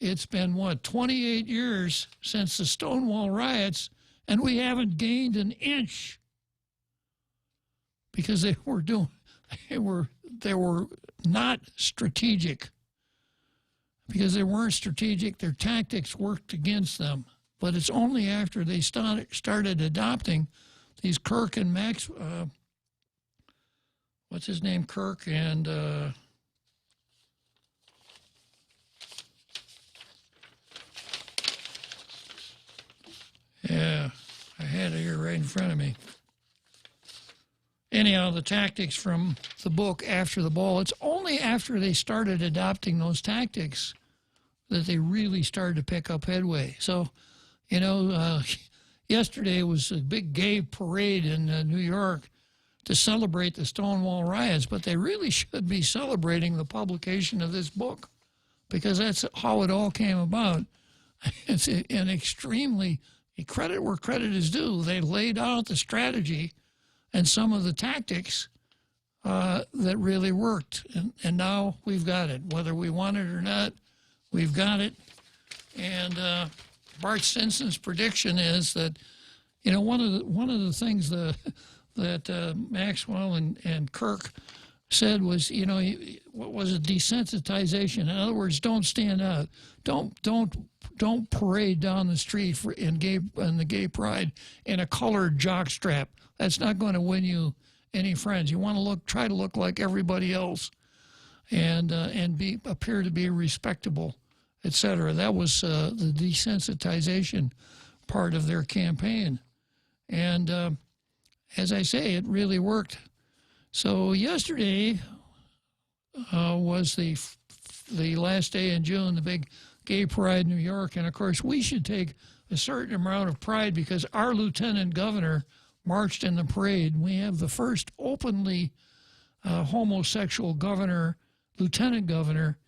it's been, 28 years since the Stonewall riots, and we haven't gained an inch. Because they were not strategic. Because they weren't strategic, their tactics worked against them. But it's only after they started adopting these Kirk and Max, what's his name, Kirk and, yeah, I had it here right in front of me. Anyhow, the tactics from the book After the Ball, it's only after they started adopting those tactics that they really started to pick up headway. So, yesterday was a big gay parade in New York to celebrate the Stonewall riots, but they really should be celebrating the publication of this book, because that's how it all came about. It's an extremely, credit where credit is due. They laid out the strategy and some of the tactics that really worked. And now we've got it. Whether we want it or not, we've got it. And Bart Stinson's prediction is that, one of the things that Maxwell and Kirk said was, what was it, desensitization. In other words, don't stand out. Don't parade down the street in the gay pride in a colored jockstrap. That's not going to win you any friends. You want to try to look like everybody else, and appear to be respectable, etc. That was the desensitization part of their campaign, and as I say, it really worked. So yesterday was the last day in June, the big gay pride in New York, and of course we should take a certain amount of pride because our lieutenant governor marched in the parade. We have the first openly homosexual lieutenant governor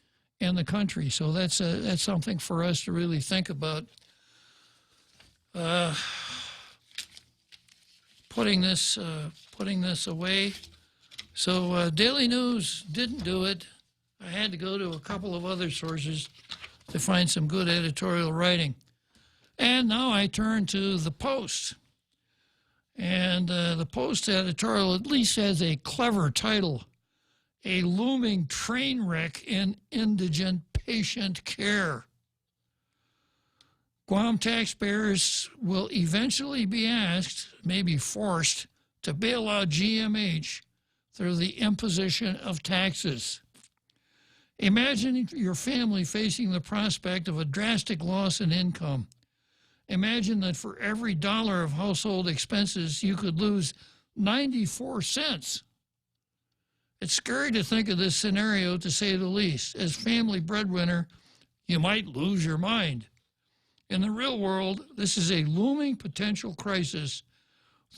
in the country. So that's something for us to really think about. Putting this away. So Daily News didn't do it. I had to go to a couple of other sources to find some good editorial writing. And now I turn to the Post. And the Post editorial at least has a clever title, A Looming Train Wreck in Indigent Patient Care. Guam taxpayers will eventually be asked, maybe forced, to bail out GMH through the imposition of taxes. Imagine your family facing the prospect of a drastic loss in income. Imagine that for every dollar of household expenses, you could lose 94 cents. It's scary to think of this scenario, to say the least. As family breadwinner, you might lose your mind. In the real world, this is a looming potential crisis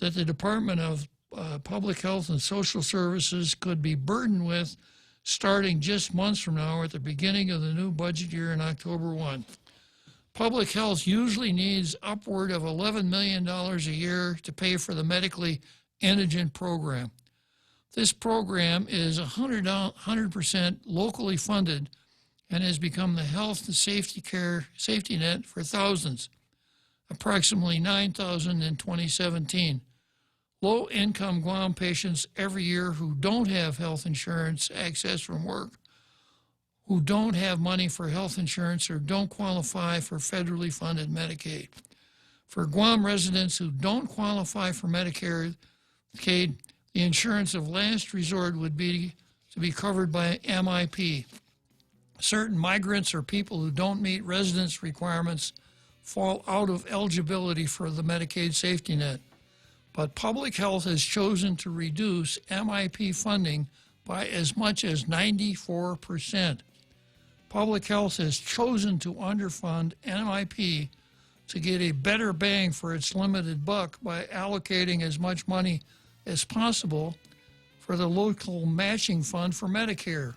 that the Department of Public Health and Social Services could be burdened with starting just months from now at the beginning of the new budget year in October 1. Public health usually needs upward of $11 million a year to pay for the medically indigent program. This program is 100% locally funded and has become the health and safety net for thousands, approximately 9,000 in 2017. Low-income Guam patients every year who don't have health insurance access from work, who don't have money for health insurance or don't qualify for federally funded Medicaid. For Guam residents who don't qualify for Medicaid, the insurance of last resort would be to be covered by MIP. Certain migrants or people who don't meet residence requirements fall out of eligibility for the Medicaid safety net. but public health has chosen to reduce MIP funding by as much as 94%. Public health has chosen to underfund MIP to get a better bang for its limited buck by allocating as much money as possible for the local matching fund for Medicaid.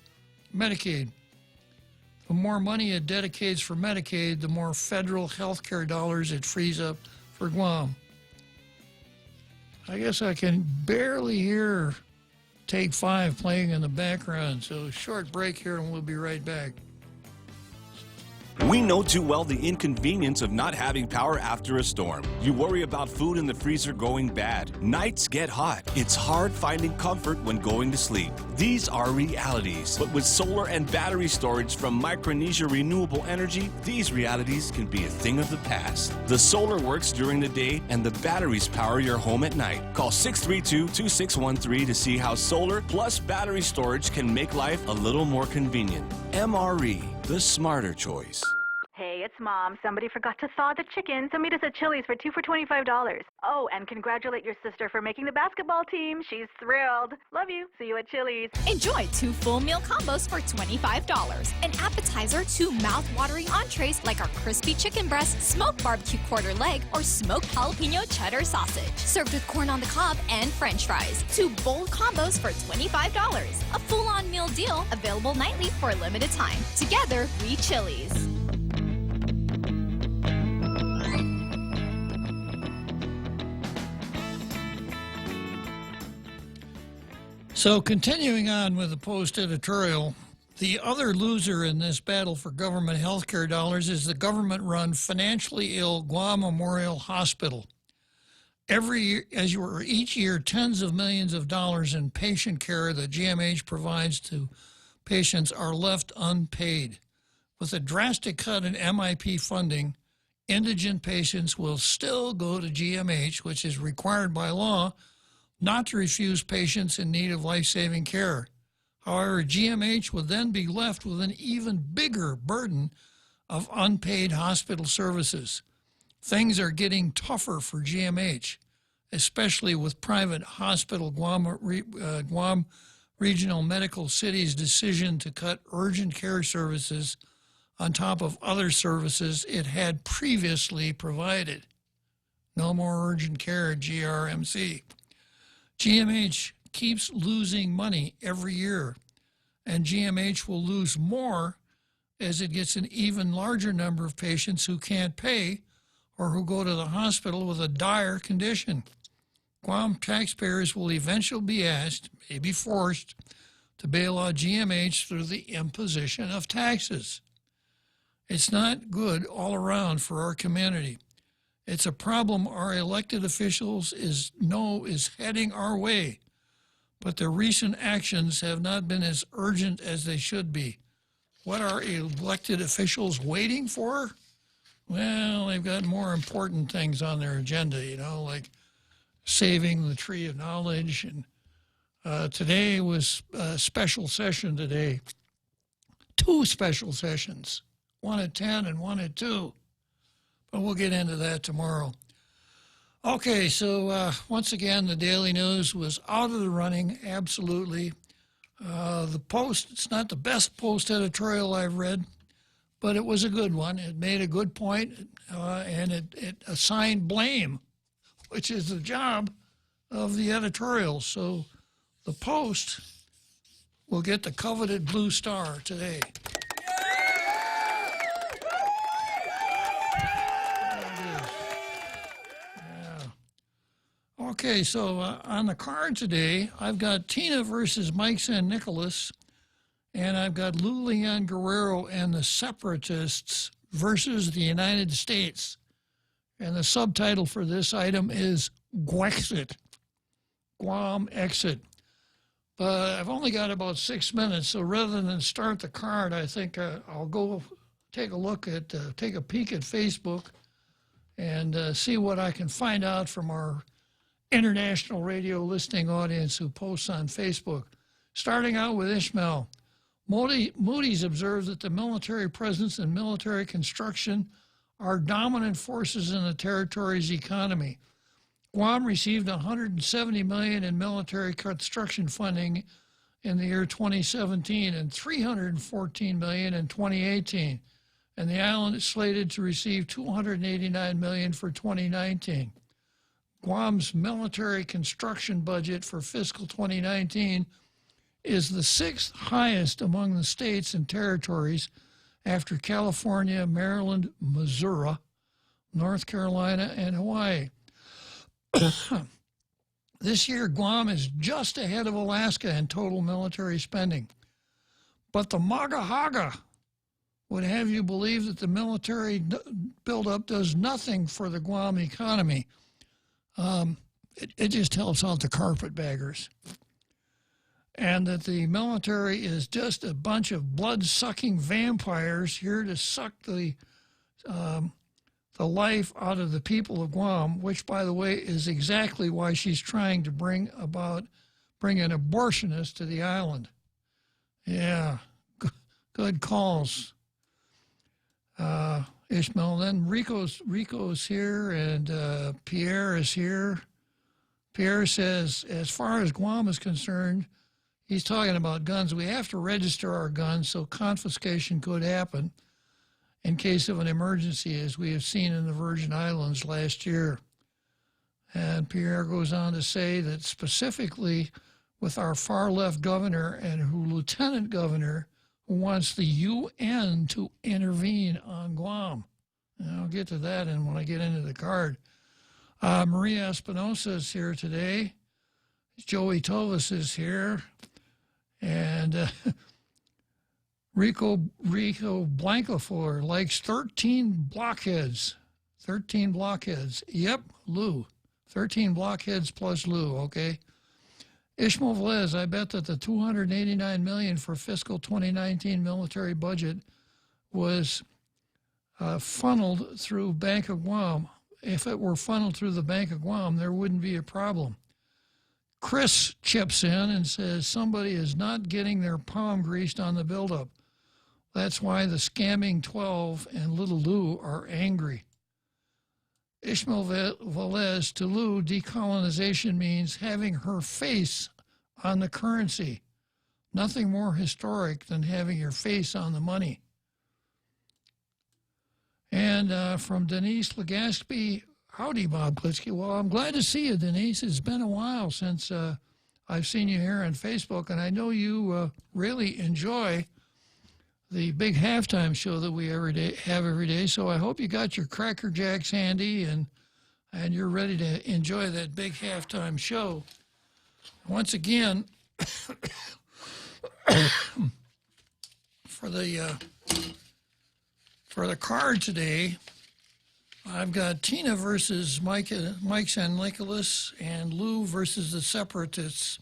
The more money it dedicates for Medicaid, the more federal health care dollars it frees up for Guam. I guess I can barely hear Take 5 playing in the background, so short break here and we'll be right back. We know too well the inconvenience of not having power after a storm. You worry about food in the freezer going bad. Nights get hot. It's hard finding comfort when going to sleep. These are realities. But with solar and battery storage from Micronesia Renewable Energy, these realities can be a thing of the past. The solar works during the day and the batteries power your home at night. Call 632-2613 to see how solar plus battery storage can make life a little more convenient. MRE, the smarter choice. Hey, it's Mom. Somebody forgot to thaw the chicken, so meet us at Chili's for 2 for $25. Oh, and congratulate your sister for making the basketball team. She's thrilled. Love you. See you at Chili's. Enjoy 2 full meal combos for $25. An appetizer, 2 mouth-watering entrees like our crispy chicken breast, smoked barbecue quarter leg, or smoked jalapeno cheddar sausage. Served with corn on the cob and french fries. 2 bold combos for $25. A full-on meal deal available nightly for a limited time. Together, we Chili's. So continuing on with the Post editorial, the other loser in this battle for government health care dollars is the government-run financially ill Guam Memorial Hospital. Each year, tens of millions of dollars in patient care that GMH provides to patients are left unpaid. With a drastic cut in MIP funding, indigent patients will still go to GMH, which is required by law not to refuse patients in need of life-saving care. However, GMH would then be left with an even bigger burden of unpaid hospital services. Things are getting tougher for GMH, especially with private hospital Guam Regional Medical City's decision to cut urgent care services on top of other services it had previously provided. No more urgent care at GRMC. GMH keeps losing money every year, and GMH will lose more as it gets an even larger number of patients who can't pay or who go to the hospital with a dire condition. Guam taxpayers will eventually be asked, maybe forced, to bail out GMH through the imposition of taxes. It's not good all around for our community. It's a problem our elected officials know is heading our way, but their recent actions have not been as urgent as they should be. What are elected officials waiting for? Well, they've got more important things on their agenda, like saving the tree of knowledge. And today was a special session today. 2 special sessions, one at 10 and one at 2. But we'll get into that tomorrow. Okay, so once again, the Daily News was out of the running, absolutely. The Post, it's not the best Post editorial I've read, but it was a good one. It made a good point, and it assigned blame, which is the job of the editorial. So the Post will get the coveted blue star today. Okay, so on the card today, I've got Tina versus Mike San Nicolas, and I've got Lulian Guerrero and the Separatists versus the United States. And the subtitle for this item is Gwexit, Guam Exit. But I've only got about 6 minutes, so rather than start the card, I think I'll go take a peek at Facebook and see what I can find out from our international radio listening audience who posts on Facebook. Starting out with Ishmael. Moody's observes that the military presence and military construction are dominant forces in the territory's economy. Guam received $170 million in military construction funding in the year 2017 and $314 million in 2018. And the island is slated to receive $289 million for 2019. Guam's military construction budget for fiscal 2019 is the sixth highest among the states and territories after California, Maryland, Missouri, North Carolina, and Hawaii. This year, Guam is just ahead of Alaska in total military spending. But the MAGA Haga would have you believe that the military buildup does nothing for the Guam economy. It just helps out the carpetbaggers. And that the military is just a bunch of blood-sucking vampires here to suck the life out of the people of Guam, which, by the way, is exactly why she's trying to bring an abortionist to the island. Yeah, good calls, Ishmael. Then Rico's here, and Pierre is here. Pierre says, as far as Guam is concerned, he's talking about guns. We have to register our guns, so confiscation could happen in case of an emergency, as we have seen in the Virgin Islands last year. And Pierre goes on to say that specifically with our far-left governor and lieutenant governor who wants the UN to intervene on Guam. And I'll get to that when I get into the card. Maria Espinosa is here today. Joey Tovis is here. And Rico Blancafor likes 13 blockheads. 13 blockheads. Yep, Lou. 13 blockheads plus Lou, okay? Ishmael Velez, I bet that the $289 million for fiscal 2019 military budget was funneled through Bank of Guam. If it were funneled through the Bank of Guam, there wouldn't be a problem. Chris chips in and says somebody is not getting their palm greased on the buildup. That's why the scamming 12 and little Lou are angry. Ishmael Velez, to Lou, decolonization means having her face on the currency. Nothing more historic than having your face on the money. And from Denise Legaspi, howdy, Bob Klitzkie. Well, I'm glad to see you, Denise. It's been a while since I've seen you here on Facebook, and I know you really enjoy the big halftime show that we have every day. So I hope you got your Cracker Jacks handy and you're ready to enjoy that big halftime show. Once again, for the card today, I've got Tina versus Mike San Nicholas and Lou versus the Separatists.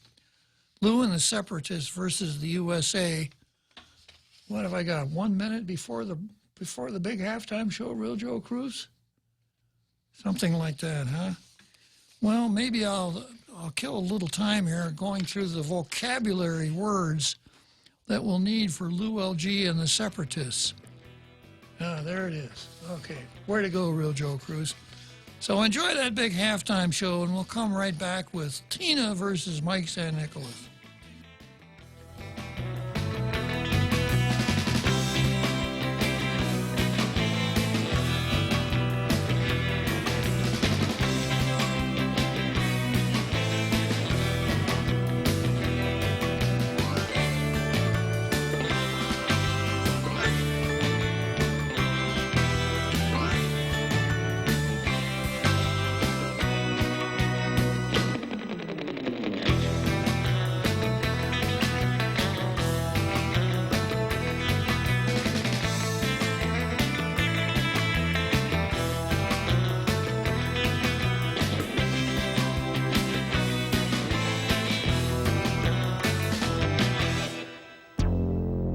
Lou and the Separatists versus the USA. What have I got? 1 minute before the big halftime show, Real Joe Cruz? Something like that, huh? Well, maybe I'll kill a little time here going through the vocabulary words that we'll need for Lou LG and the Separatists. Ah, there it is. Okay, where to go, Real Joe Cruz? So enjoy that big halftime show, and we'll come right back with Tina versus Mike San Nicholas.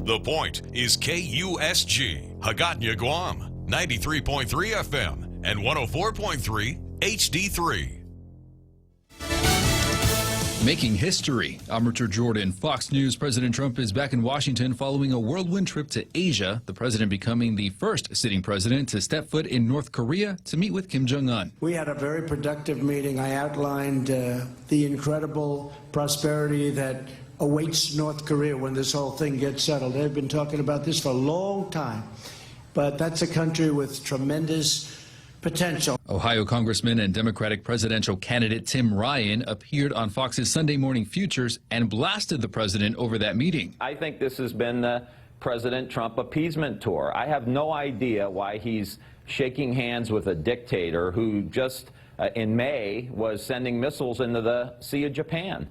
The Point is KUSG, Hagåtña, Guam, 93.3 FM and 104.3 HD3. Making history. I'm Richard Jordan. Fox News. President Trump is back in Washington following a whirlwind trip to Asia. The president becoming the first sitting president to step foot in North Korea to meet with Kim Jong-un. We had a very productive meeting. I outlined the incredible prosperity that awaits North Korea when this whole thing gets settled. They've been talking about this for a long time, but that's a country with tremendous potential. Ohio Congressman and Democratic presidential candidate Tim Ryan appeared on Fox's Sunday Morning Futures and blasted the president over that meeting. I think this has been the President Trump appeasement tour. I have no idea why he's shaking hands with a dictator who just in May was sending missiles into the Sea of Japan.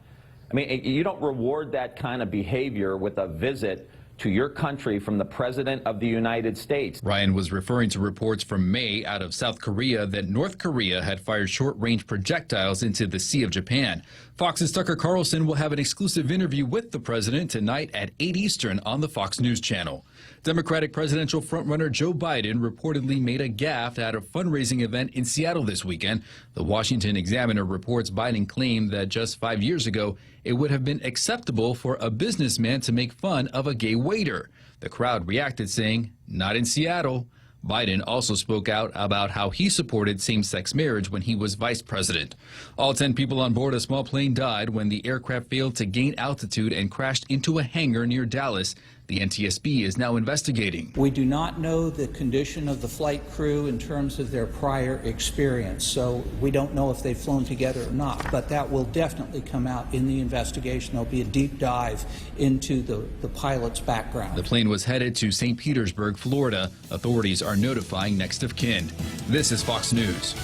I mean, you don't reward that kind of behavior with a visit to your country from the President of the United States. Ryan was referring to reports from May out of South Korea that North Korea had fired short-range projectiles into the Sea of Japan. Fox's Tucker Carlson will have an exclusive interview with the president tonight at 8 Eastern on the Fox News channel. Democratic presidential frontrunner Joe Biden reportedly made a gaffe at a fundraising event in Seattle this weekend. The Washington Examiner reports Biden claimed that just 5 years ago, it would have been acceptable for a businessman to make fun of a gay waiter. The crowd reacted saying, "Not in Seattle." Biden also spoke out about how he supported same-sex marriage when he was vice president. All 10 people on board a small plane died when the aircraft failed to gain altitude and crashed into a hangar near Dallas. The NTSB is now investigating. We do not know the condition of the flight crew in terms of their prior experience, so we don't know if they've flown together or not, but that will definitely come out in the investigation. There'll be a deep dive into the pilot's background. The plane was headed to St. Petersburg, Florida. Authorities are notifying next of kin. This is Fox News.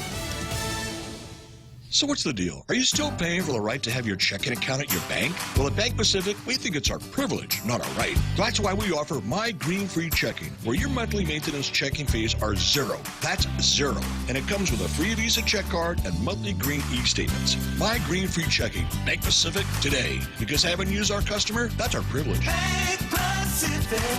So what's the deal? Are you still paying for the right to have your checking account at your bank? Well, at Bank Pacific, we think it's our privilege, not our right. That's why we offer My Green Free Checking, where your monthly maintenance checking fees are zero. That's zero. And it comes with a free Visa check card and monthly green e-statements. My Green Free Checking. Bank Pacific today. Because having you as our customer, that's our privilege. Bank Pacific,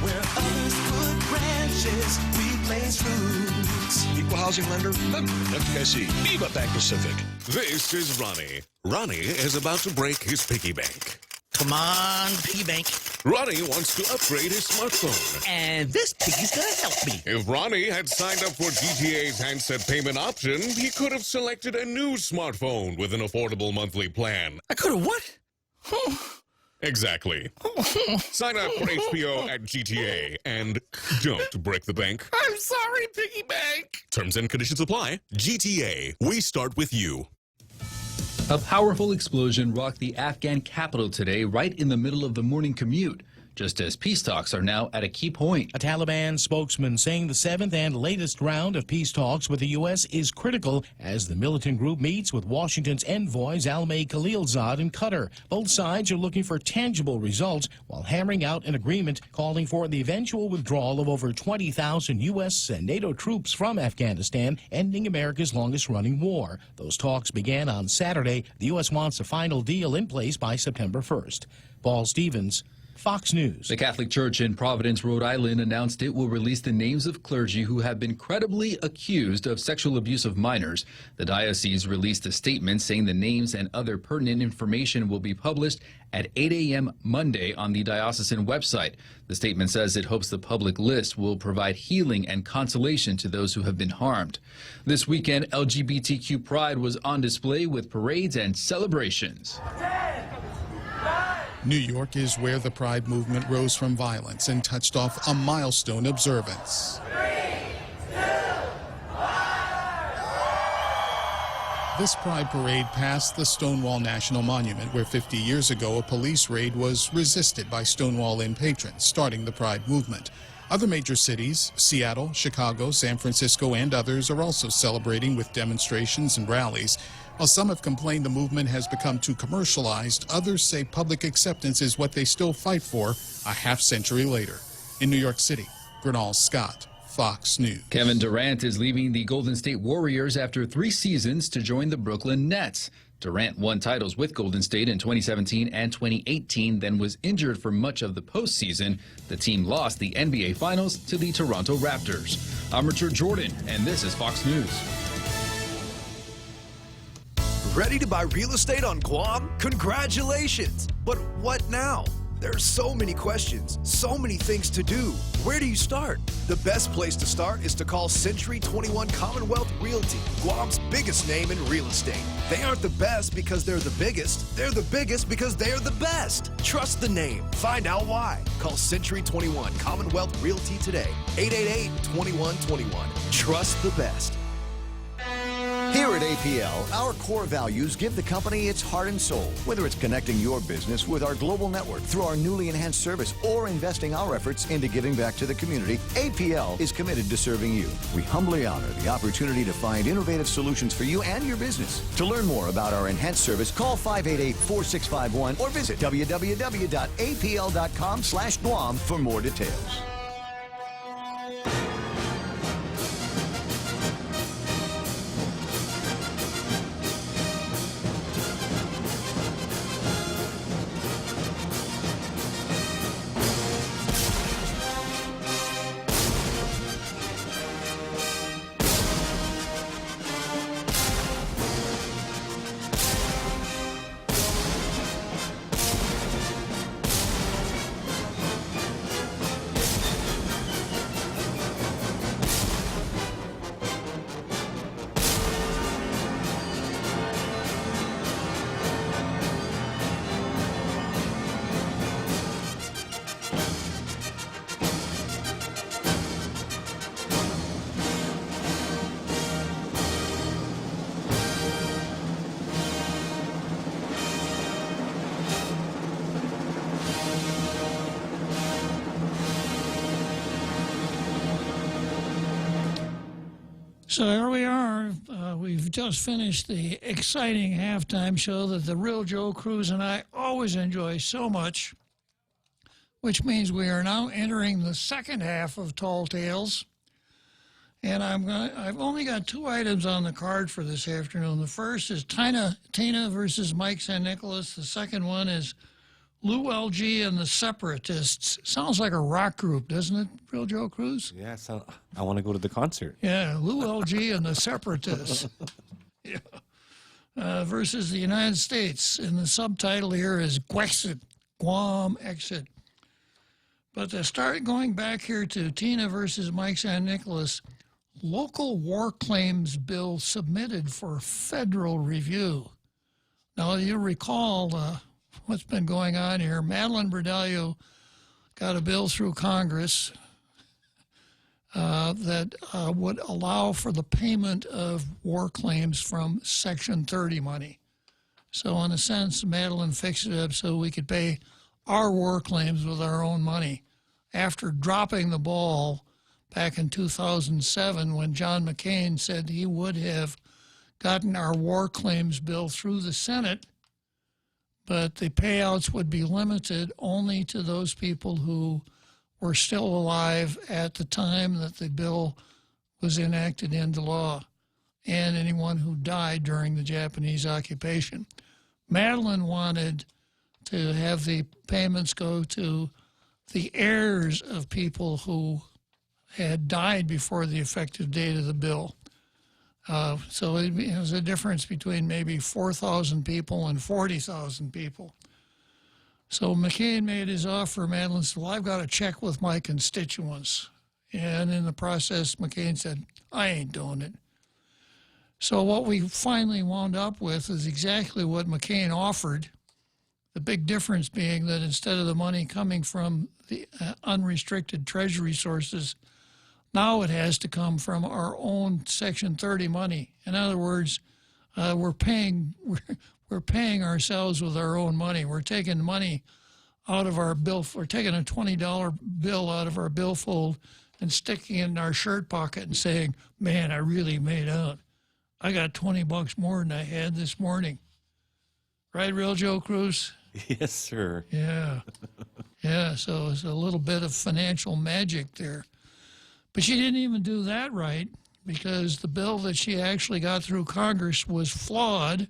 where others put branches, we place roots. Equal housing lender, member FDIC. Viva Bank Pacific. This is Ronnie. Ronnie is about to break his piggy bank. Come on, piggy bank. Ronnie wants to upgrade his smartphone. And this piggy's gonna help me. If Ronnie had signed up for GTA's handset payment option, he could have selected a new smartphone with an affordable monthly plan. I could have what? Exactly. Sign up for HBO at GTA and don't break the bank. I'm sorry, piggy bank. Terms and conditions apply. GTA, we start with you. A powerful explosion rocked the Afghan capital today, right in the middle of the morning commute, just as peace talks are now at a key point. A Taliban spokesman saying the 7th and latest round of peace talks with the U.S. is critical as the militant group meets with Washington's envoys Almay Khalilzad in Qatar. Both sides are looking for tangible results while hammering out an agreement calling for the eventual withdrawal of over 20,000 U.S. and NATO troops from Afghanistan, ending America's longest-running war. Those talks began on Saturday. The U.S. wants a final deal in place by September 1st. Paul Stevens, Fox News. The Catholic Church in Providence, Rhode Island announced it will release the names of clergy who have been credibly accused of sexual abuse of minors. The diocese released a statement saying the names and other pertinent information will be published at 8 a.m. Monday on the diocesan website. The statement says it hopes the public list will provide healing and consolation to those who have been harmed. This weekend, LGBTQ pride was on display with parades and celebrations. New York is where the Pride movement rose from violence and touched off a milestone observance. 3, 2, 1. This Pride parade passed the Stonewall National Monument, where 50 years ago a police raid was resisted by Stonewall Inn patrons, starting the Pride movement. Other major cities, Seattle, Chicago, San Francisco, and others are also celebrating with demonstrations and rallies. While some have complained the movement has become too commercialized, others say public acceptance is what they still fight for a half-century later. In New York City, Gernal Scott, Fox News. Kevin Durant is leaving the Golden State Warriors after 3 seasons to join the Brooklyn Nets. Durant won titles with Golden State in 2017 and 2018, then was injured for much of the postseason. The team lost the NBA Finals to the Toronto Raptors. I'm Richard Jordan, and this is Fox News. Ready to buy real estate on Guam? Congratulations! But what now? There are so many questions, so many things to do. Where do you start? The best place to start is to call Century 21 Commonwealth Realty, Guam's biggest name in real estate. They aren't the best because they're the biggest. They're the biggest because they're the best. Trust the name. Find out why. Call Century 21 Commonwealth Realty today. 888-2121. Trust the best. Here at APL, our core values give the company its heart and soul. Whether it's connecting your business with our global network through our newly enhanced service or investing our efforts into giving back to the community, APL is committed to serving you. We humbly honor the opportunity to find innovative solutions for you and your business. To learn more about our enhanced service, call 588-4651 or visit www.apl.com/Guam for more details. So here we are. We've just finished the exciting halftime show that the real Joe Cruz and I always enjoy so much, which means we are now entering the second half of Tall Tales. And I've only got two items on the card for this afternoon. The first is Tina versus Mike San Nicolas. The second one is Lou LG and the Separatists. Sounds like a rock group, doesn't it, real Joe Cruz? Yeah, so I want to go to the concert. Yeah, Lou LG and the Separatists. Yeah. Versus the United States. And the subtitle here is Gwexit, Guam Exit. But to start going back here to Tina versus Mike San Nicolas, local war claims bill submitted for federal review. Now, you recall what's been going on here. Madeline Berdallo got a bill through Congress that would allow for the payment of war claims from Section 30 money. So in a sense, Madeline fixed it up so we could pay our war claims with our own money. After dropping the ball back in 2007 when John McCain said he would have gotten our war claims bill through the Senate, but the payouts would be limited only to those people who were still alive at the time that the bill was enacted into law, and anyone who died during the Japanese occupation. Madeline wanted to have the payments go to the heirs of people who had died before the effective date of the bill. So it was a difference between maybe 4,000 people and 40,000 people. So McCain made his offer. Madeline said, well, I've got to check with my constituents. And in the process, McCain said, I ain't doing it. So what we finally wound up with is exactly what McCain offered. The big difference being that instead of the money coming from the unrestricted Treasury sources, now it has to come from our own Section 30 money. In other words, we're paying ourselves with our own money. We're taking money out of our bill. We're taking a $20 bill out of our billfold and sticking it in our shirt pocket and saying, man, I really made out. I got $20 more than I had this morning. Right, real Joe Cruz? Yes, sir. Yeah. Yeah, so it's a little bit of financial magic there. But she didn't even do that right, because the bill that she actually got through Congress was flawed,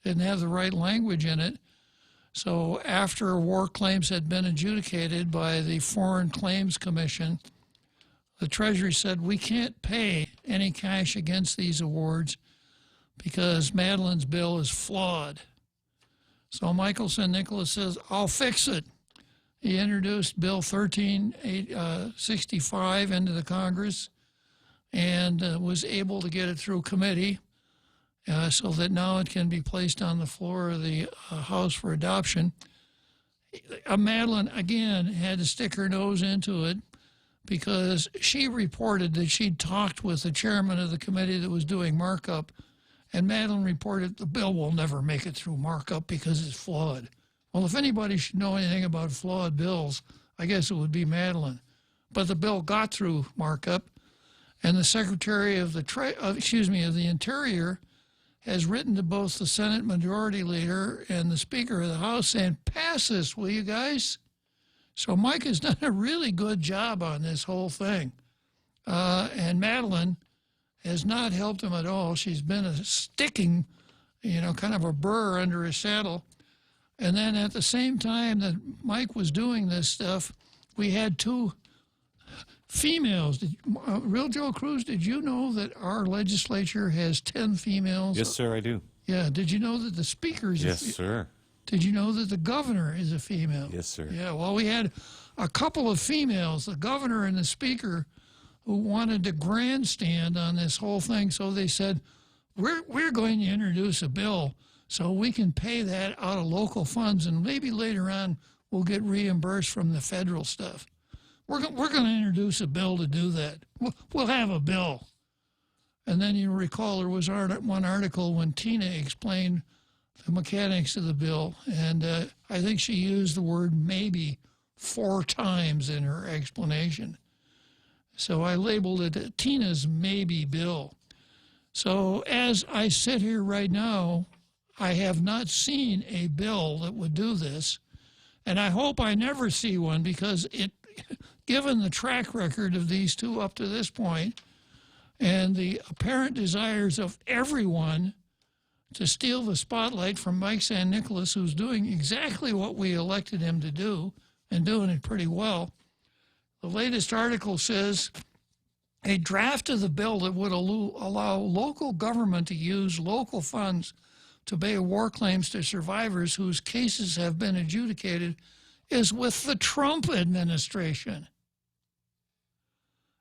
didn't have the right language in it. So after war claims had been adjudicated by the Foreign Claims Commission, the Treasury said, we can't pay any cash against these awards, because Madeline's bill is flawed. So Michelson Nicholas says, I'll fix it. He introduced Bill 1365 into the Congress and was able to get it through committee so that now it can be placed on the floor of the House for adoption. Madeline, again, had to stick her nose into it because she reported that she'd talked with the chairman of the committee that was doing markup, and Madeline reported the bill will never make it through markup because it's flawed. Well, if anybody should know anything about flawed bills, I guess it would be Madeline. But the bill got through markup, and the Secretary of the Interior has written to both the Senate Majority Leader and the Speaker of the House saying, pass this, will you guys? So Mike has done a really good job on this whole thing. And Madeline has not helped him at all. She's been a sticking, kind of a burr under his saddle. And then at the same time that Mike was doing this stuff, we had two females. Real Joe Cruz, did you know that our legislature has 10 females? Yes, sir, I do. Yeah. Did you know that the speaker is Yes, sir. Did you know that the governor is a female? Yes, sir. Yeah, well, we had a couple of females, the governor and the speaker, who wanted to grandstand on this whole thing. So they said, we're going to introduce a bill so we can pay that out of local funds, and maybe later on we'll get reimbursed from the federal stuff. We're going to introduce a bill to do that. We'll have a bill. And then you recall there was one article when Tina explained the mechanics of the bill, and I think she used the word maybe 4 times in her explanation. So I labeled it Tina's maybe bill. So as I sit here right now, I have not seen a bill that would do this, and I hope I never see one because given the track record of these two up to this point and the apparent desires of everyone to steal the spotlight from Mike San Nicolas, who's doing exactly what we elected him to do and doing it pretty well. The latest article says a draft of the bill that would allow local government to use local funds to pay war claims to survivors whose cases have been adjudicated is with the Trump administration.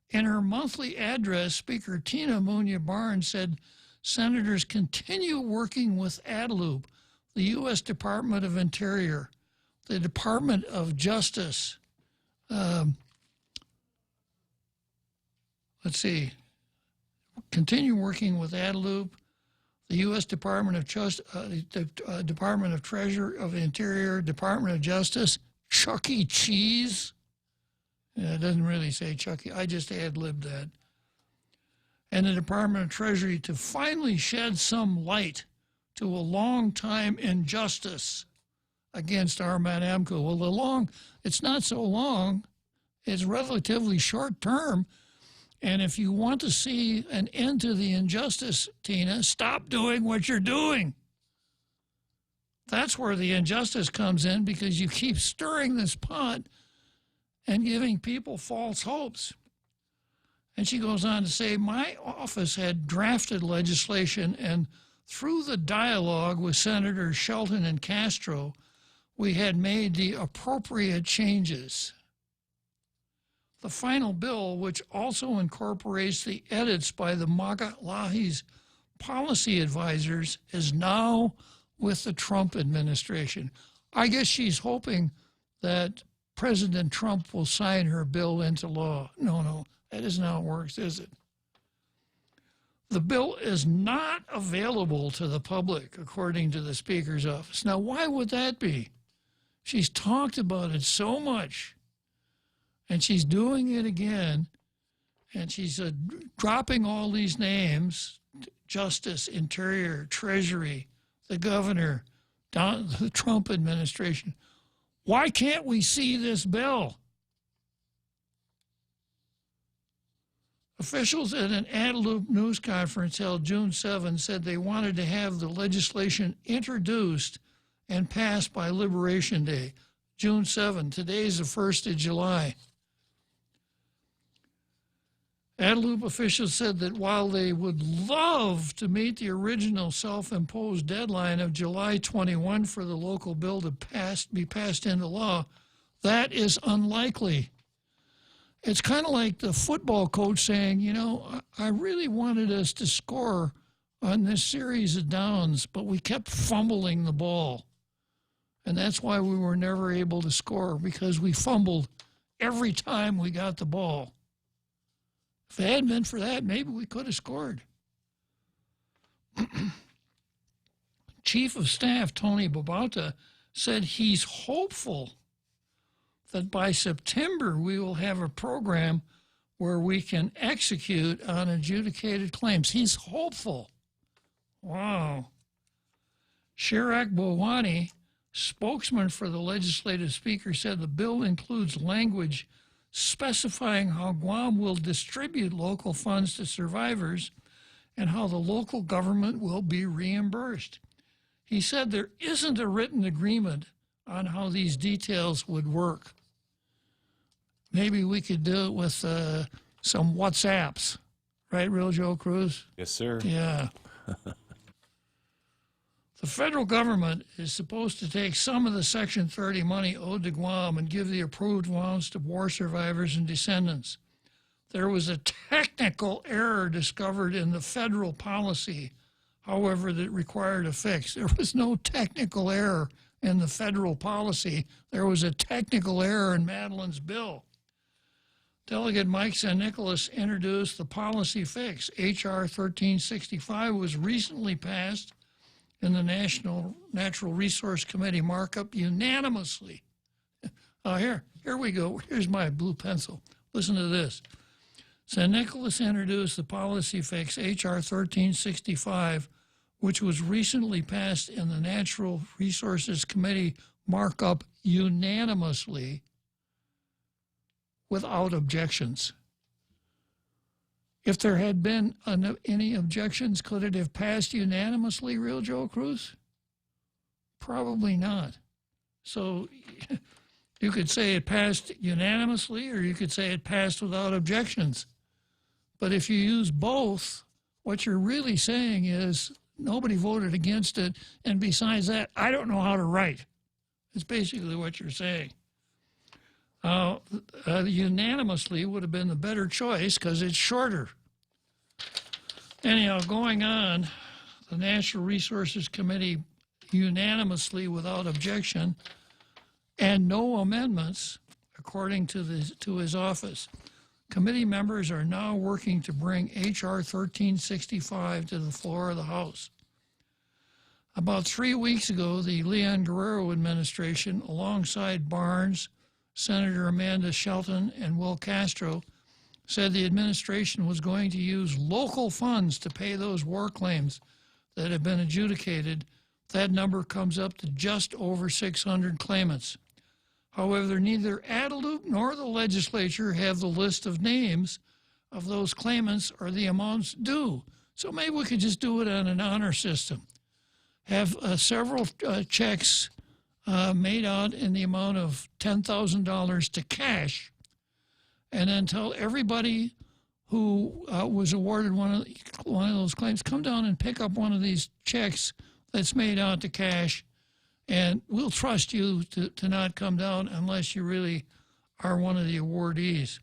In her monthly address, Speaker Tina Munya Barnes said senators continue working with ADLOOP, the U.S. Department of Interior, the Department of Justice, continue working with ADLOOP, the U.S. Department of Department of Treasury of Interior, Department of Justice, Chuck E. Cheese. Yeah, it doesn't really say Chuck E. I just ad-libbed that. And the Department of Treasury to finally shed some light to a long-time injustice against Armand Amco. Well, it's not so long. It's relatively short term. And if you want to see an end to the injustice, Tina, stop doing what you're doing. That's where the injustice comes in, because you keep stirring this pot and giving people false hopes. And she goes on to say, my office had drafted legislation, and through the dialogue with Senators Shelton and Castro, we had made the appropriate changes. The final bill, which also incorporates the edits by the Magalahi's policy advisors, is now with the Trump administration. I guess she's hoping that President Trump will sign her bill into law. No, that isn't how it works, is it? The bill is not available to the public, according to the Speaker's office. Now, why would that be? She's talked about it so much. And she's doing it again, and she's dropping all these names: Justice, Interior, Treasury, the governor, the Trump administration. Why can't we see this bill? Officials at an ADLOOP news conference held June 7 said they wanted to have the legislation introduced and passed by Liberation Day. June 7, today's the 1st of July. Guadeloupe officials said that while they would love to meet the original self-imposed deadline of July 21 for the local bill to be passed into law, that is unlikely. It's kind of like the football coach saying, you know, I really wanted us to score on this series of downs, but we kept fumbling the ball. And that's why we were never able to score, because we fumbled every time we got the ball. If it hadn't been for that, maybe we could have scored. Chief of Staff Tony Babauta said he's hopeful that by September we will have a program where we can execute on adjudicated claims. He's hopeful. Wow. Shirak Bhawani, spokesman for the legislative speaker, said the bill includes language specifying how Guam will distribute local funds to survivors and how the local government will be reimbursed. He said there isn't a written agreement on how these details would work. Maybe we could do it with some WhatsApps. Right, Real Joe Cruz? Yes, sir. Yeah. The federal government is supposed to take some of the Section 30 money owed to Guam and give the approved amounts to war survivors and descendants. There was a technical error discovered in the federal policy, however, that required a fix. There was no technical error in the federal policy. There was a technical error in Madeline's bill. Delegate Mike San Nicolas introduced the policy fix. H.R. 1365 was recently passed in the National Natural Resource Committee markup unanimously. Here we go. Here's my blue pencil. Listen to this. San Nicolas introduced the policy fix, H.R. 1365, which was recently passed in the Natural Resources Committee markup unanimously without objections. If there had been any objections, could it have passed unanimously, Real Joe Cruz? Probably not. So you could say it passed unanimously, or you could say it passed without objections. But if you use both, what you're really saying is nobody voted against it, and besides that, I don't know how to write. It's basically what you're saying. Unanimously would have been the better choice because it's shorter. Anyhow, going on, the Natural Resources Committee unanimously without objection and no amendments, according to his office. Committee members are now working to bring H.R. 1365 to the floor of the House. About 3 weeks ago, the Leon Guerrero administration, alongside Barnes, Senator Amanda Shelton, and Will Castro, said the administration was going to use local funds to pay those war claims that have been adjudicated. That number comes up to just over 600 claimants. However, neither Guadeloupe nor the legislature have the list of names of those claimants or the amounts due. So maybe we could just do it on an honor system. Have several checks made out in the amount of $10,000 to cash, and then tell everybody who was awarded one of those claims, come down and pick up one of these checks that's made out to cash, and we'll trust you to not come down unless you really are one of the awardees.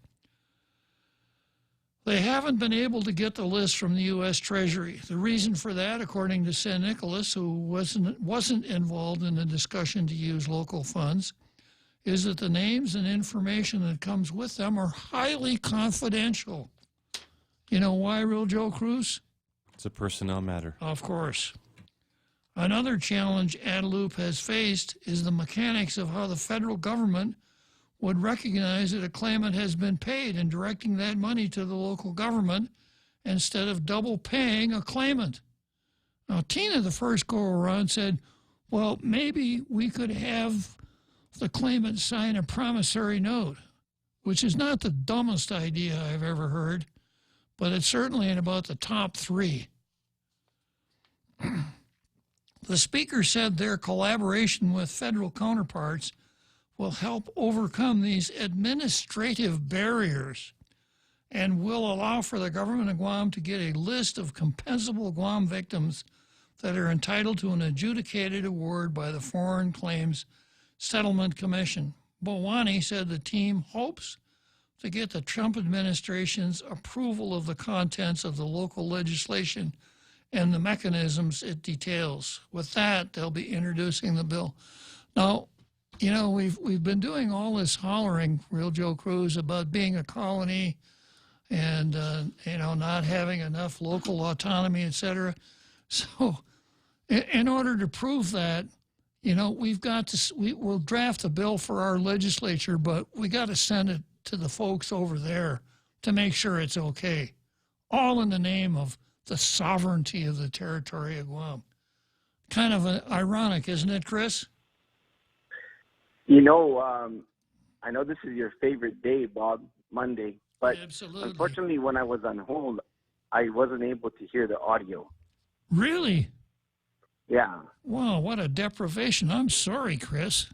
They haven't been able to get the list from the U.S. Treasury. The reason for that, according to San Nicolas, who wasn't involved in the discussion to use local funds, is that the names and information that comes with them are highly confidential. You know why, Real Joe Cruz? It's a personnel matter. Of course. Another challenge Guadeloupe has faced is the mechanics of how the federal government would recognize that a claimant has been paid and directing that money to the local government instead of double paying a claimant. Now, Tina, the first go-around, said, well, maybe we could have the claimant sign a promissory note, which is not the dumbest idea I've ever heard, but it's certainly in about the top three. The speaker said their collaboration with federal counterparts will help overcome these administrative barriers and will allow for the government of Guam to get a list of compensable Guam victims that are entitled to an adjudicated award by the Foreign Claims Settlement Commission. Bowani said the team hopes to get the Trump administration's approval of the contents of the local legislation and the mechanisms it details. With that, they'll be introducing the bill. Now, you know, we've been doing all this hollering, Real Joe Cruz, about being a colony and, you know, not having enough local autonomy, et cetera. So in order to prove that, you know, we've got to, we'll draft a bill for our legislature, but we got to send it to the folks over there to make sure it's okay. All in the name of the sovereignty of the territory of Guam. Kind of ironic, isn't it, Chris? You know, I know this is your favorite day, Bob, Monday, but absolutely. Unfortunately, when I was on hold, I wasn't able to hear the audio. Really? Yeah. Wow, what a deprivation. I'm sorry, Chris.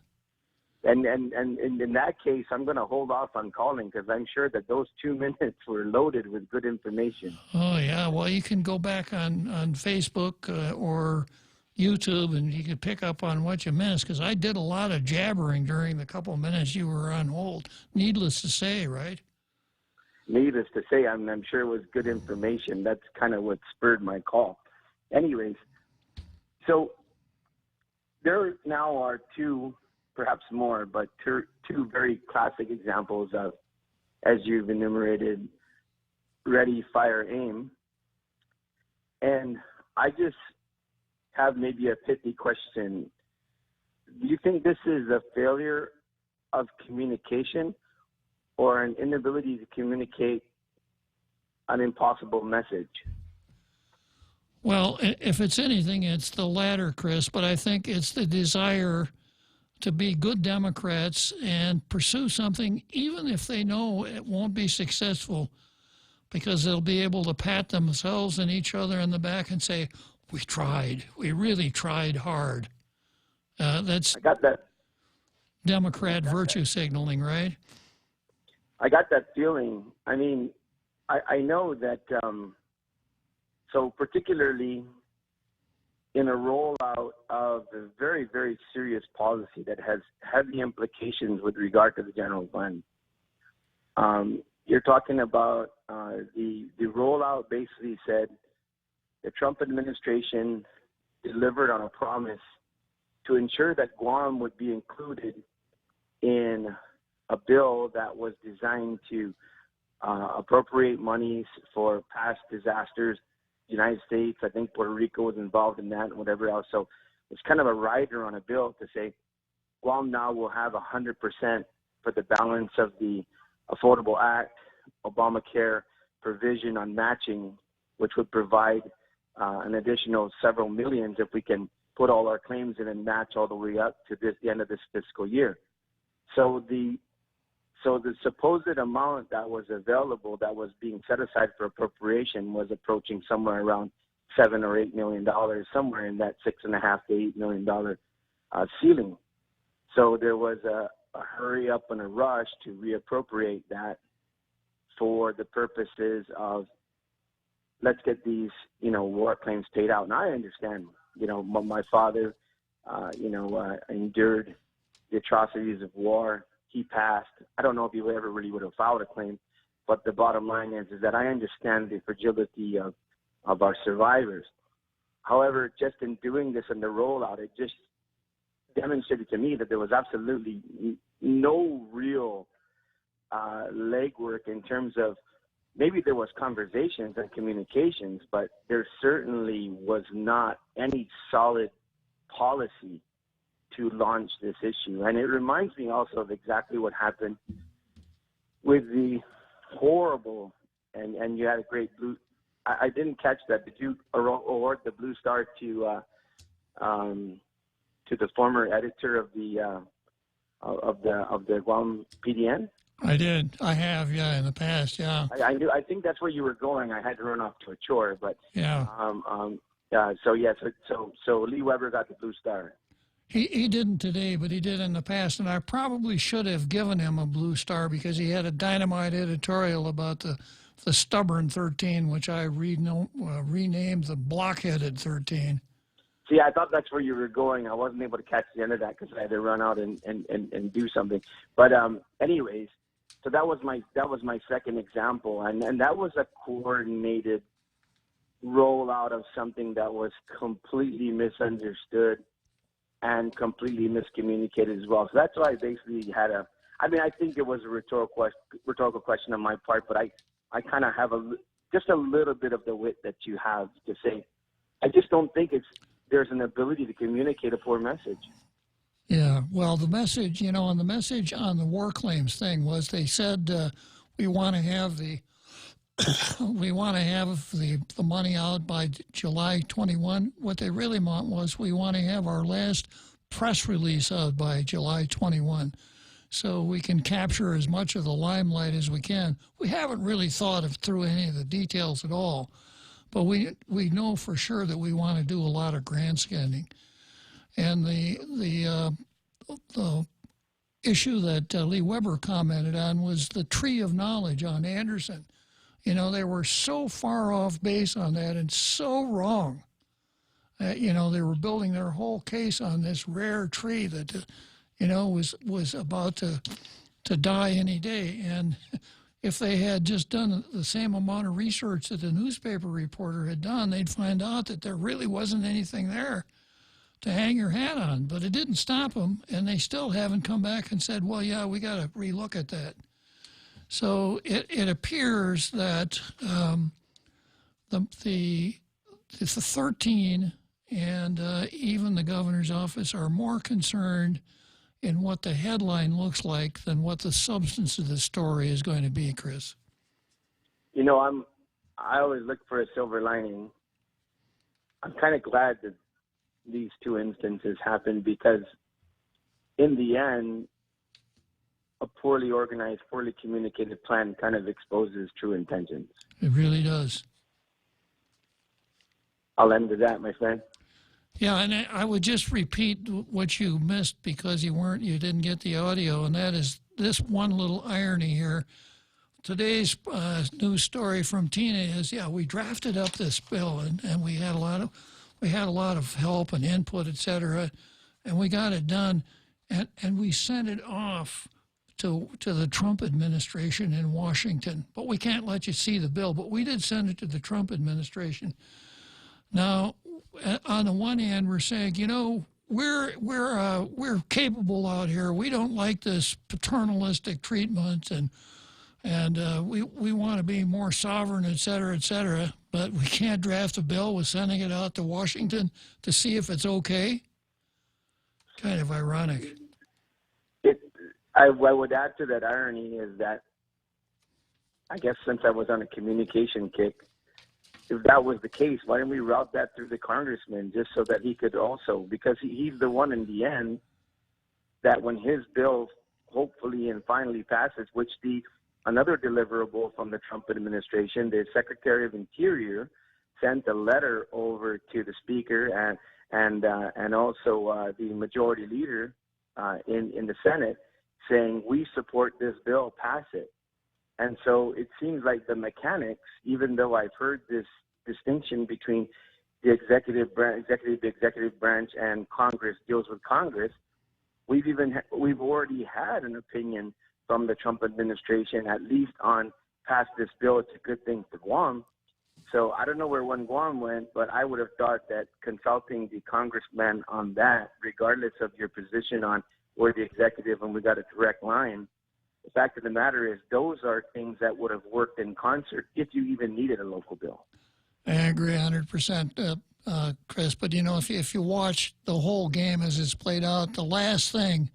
And in that case, I'm going to hold off on calling because I'm sure that those 2 minutes were loaded with good information. Oh, yeah. Well, you can go back on Facebook or YouTube and you can pick up on what you missed because I did a lot of jabbering during the couple minutes you were on hold. Needless to say, right? Needless to say, I'm sure it was good information. That's kind of what spurred my call. Anyways, so there now are two, perhaps more, but two very classic examples of, as you've enumerated, ready, fire, aim. And I just have maybe a pithy question. Do you think this is a failure of communication or an inability to communicate an impossible message? Well, if it's anything, it's the latter, Chris, but I think it's the desire to be good Democrats and pursue something, even if they know it won't be successful, because they'll be able to pat themselves and each other in the back and say, we tried. We really tried hard. That's I got that. Democrat virtue signaling, right? I got that feeling. I mean, I know that, so particularly in a rollout of a very, very serious policy that has heavy implications with regard to the general fund. You're talking about the rollout basically said the Trump administration delivered on a promise to ensure that Guam would be included in a bill that was designed to appropriate monies for past disasters. The United States, I think Puerto Rico was involved in that and whatever else. So it's kind of a rider on a bill to say Guam now will have 100% for the balance of the Affordable Act, Obamacare provision on matching, which would provide an additional several millions if we can put all our claims in and match all the way up to the end of this fiscal year. So the supposed amount that was available that was being set aside for appropriation was approaching somewhere around $7 or $8 million, somewhere in that $6.5 to $8 million ceiling. So there was a hurry up and a rush to reappropriate that for the purposes of let's get these, war claims paid out. And I understand, my father, endured the atrocities of war. He passed. I don't know if he ever really would have filed a claim, but the bottom line is that I understand the fragility of our survivors. However, just in doing this in the rollout, it just demonstrated to me that there was absolutely no real legwork in terms of maybe there was conversations and communications, but there certainly was not any solid policy to launch this issue. And it reminds me also of exactly what happened with the horrible, and you had a great blue, I didn't catch that. Did you award the Blue Star to the former editor of the Guam PDN? I did. I have, yeah, in the past, yeah. I knew. I think that's where you were going. I had to run off to a chore, but yeah. So Lee Weber got the Blue Star. He didn't today, but he did in the past, and I probably should have given him a Blue Star because he had a dynamite editorial about the the stubborn 13, which I renamed the blockheaded 13. See, I thought that's where you were going. I wasn't able to catch the end of that because I had to run out and do something. But anyways, so that was my second example, and that was a coordinated rollout of something that was completely misunderstood and completely miscommunicated as well. So that's why I basically had I think it was a rhetorical question on my part, but I kind of have just a little bit of the wit that you have to say. I just don't think there's an ability to communicate a poor message. Yeah, well, the message, on the war claims thing was they said we want to have the money out by July 21. What they really meant was we want to have our last press release out by July 21, so we can capture as much of the limelight as we can. We haven't really thought through any of the details at all, but we know for sure that we want to do a lot of grandstanding. And the issue that Lee Weber commented on was the tree of knowledge on Anderson. They were so far off base on that and so wrong. They were building their whole case on this rare tree that, was about to die any day. And if they had just done the same amount of research that the newspaper reporter had done, they'd find out that there really wasn't anything there to hang your hat on. But it didn't stop them, and they still haven't come back and said, well, yeah, we got to relook at that. So it appears that the 13 and even the governor's office are more concerned in what the headline looks like than what the substance of the story is going to be, Chris. I always look for a silver lining. I'm kind of glad that these two instances happened because in the end, a poorly organized, poorly communicated plan kind of exposes true intentions. It really does. I'll end with that, my friend. Yeah, and I would just repeat what you missed because you didn't get the audio, and that is this one little irony here. Today's news story from Tina is, we drafted up this bill, and we had a lot of help and input, et cetera, and we got it done, and we sent it off to the Trump administration in Washington. But we can't let you see the bill, but we did send it to the Trump administration. Now, on the one hand, we're saying, we're capable out here. We don't like this paternalistic treatment, and we want to be more sovereign, et cetera, but we can't draft a bill with sending it out to Washington to see if it's okay. Kind of ironic. I would add to that irony is that I guess since I was on a communication kick, if that was the case, why didn't we route that through the congressman just so that he could also, because he's the one in the end that when his bill hopefully and finally passes, which another deliverable from the Trump administration, the Secretary of Interior sent a letter over to the Speaker and also the Majority Leader in the Senate saying, we support this bill, pass it. And so it seems like the mechanics, even though I've heard this distinction between the executive branch and Congress deals with Congress, we've already had an opinion from the Trump administration, at least on pass this bill, it's a good thing for Guam. So I don't know where one Guam went, but I would have thought that consulting the congressman on that, regardless of your position on where the executive and we got a direct line, the fact of the matter is those are things that would have worked in concert if you even needed a local bill. I agree 100%, Chris. But, if you watch the whole game as it's played out, the last thing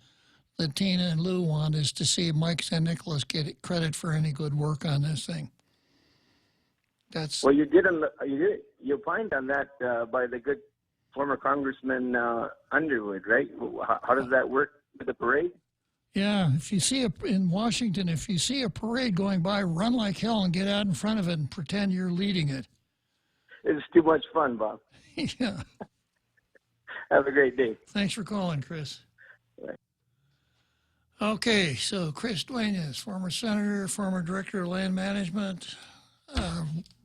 that Tina and Lou want is to see Mike St. Nicholas get credit for any good work on this thing. Well, you did you find on that by the good former Congressman Underwood, right? How does that work with the parade? Yeah, if you see in Washington, if you see a parade going by, run like hell and get out in front of it and pretend you're leading it. It's too much fun, Bob. Yeah. Have a great day. Thanks for calling, Chris. Right. Okay, so Chris Duenas, former senator, former director of land management,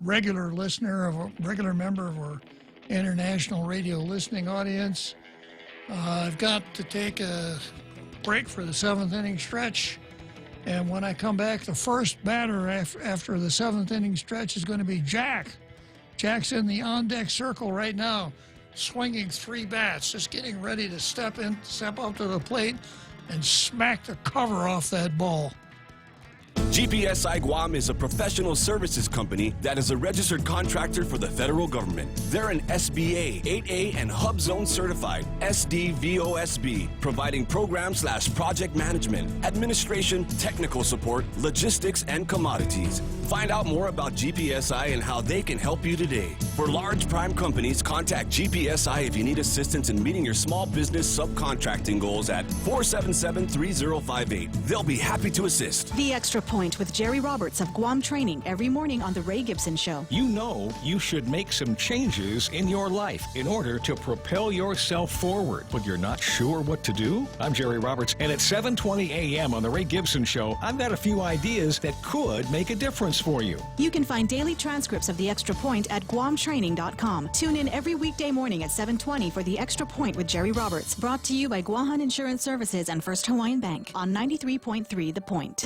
regular member of our international radio listening audience. I've got to take a break for the 7th inning stretch. And when I come back, the first batter after the 7th inning stretch is going to be Jack. Jack's in the on-deck circle right now, swinging 3 bats, just getting ready to step up to the plate and smack the cover off that ball. GPSI Guam is a professional services company that is a registered contractor for the federal government. They're an SBA, 8A, and Hub Zone certified SDVOSB, providing program/project management, administration, technical support, logistics, and commodities. Find out more about GPSI and how they can help you today. For large prime companies, contact GPSI if you need assistance in meeting your small business subcontracting goals at 477-3058. They'll be happy to assist. The Extra Point with Jerry Roberts of Guam Training every morning on The Ray Gibson Show. You know you should make some changes in your life in order to propel yourself forward, but you're not sure what to do? I'm Jerry Roberts, and at 7:20 a.m. on The Ray Gibson Show, I've got a few ideas that could make a difference for you. You can find daily transcripts of The Extra Point at GuamTraining.com. Tune in every weekday morning at 7:20 for The Extra Point with Jerry Roberts, brought to you by Guahan Insurance Services and First Hawaiian Bank on 93.3 The Point.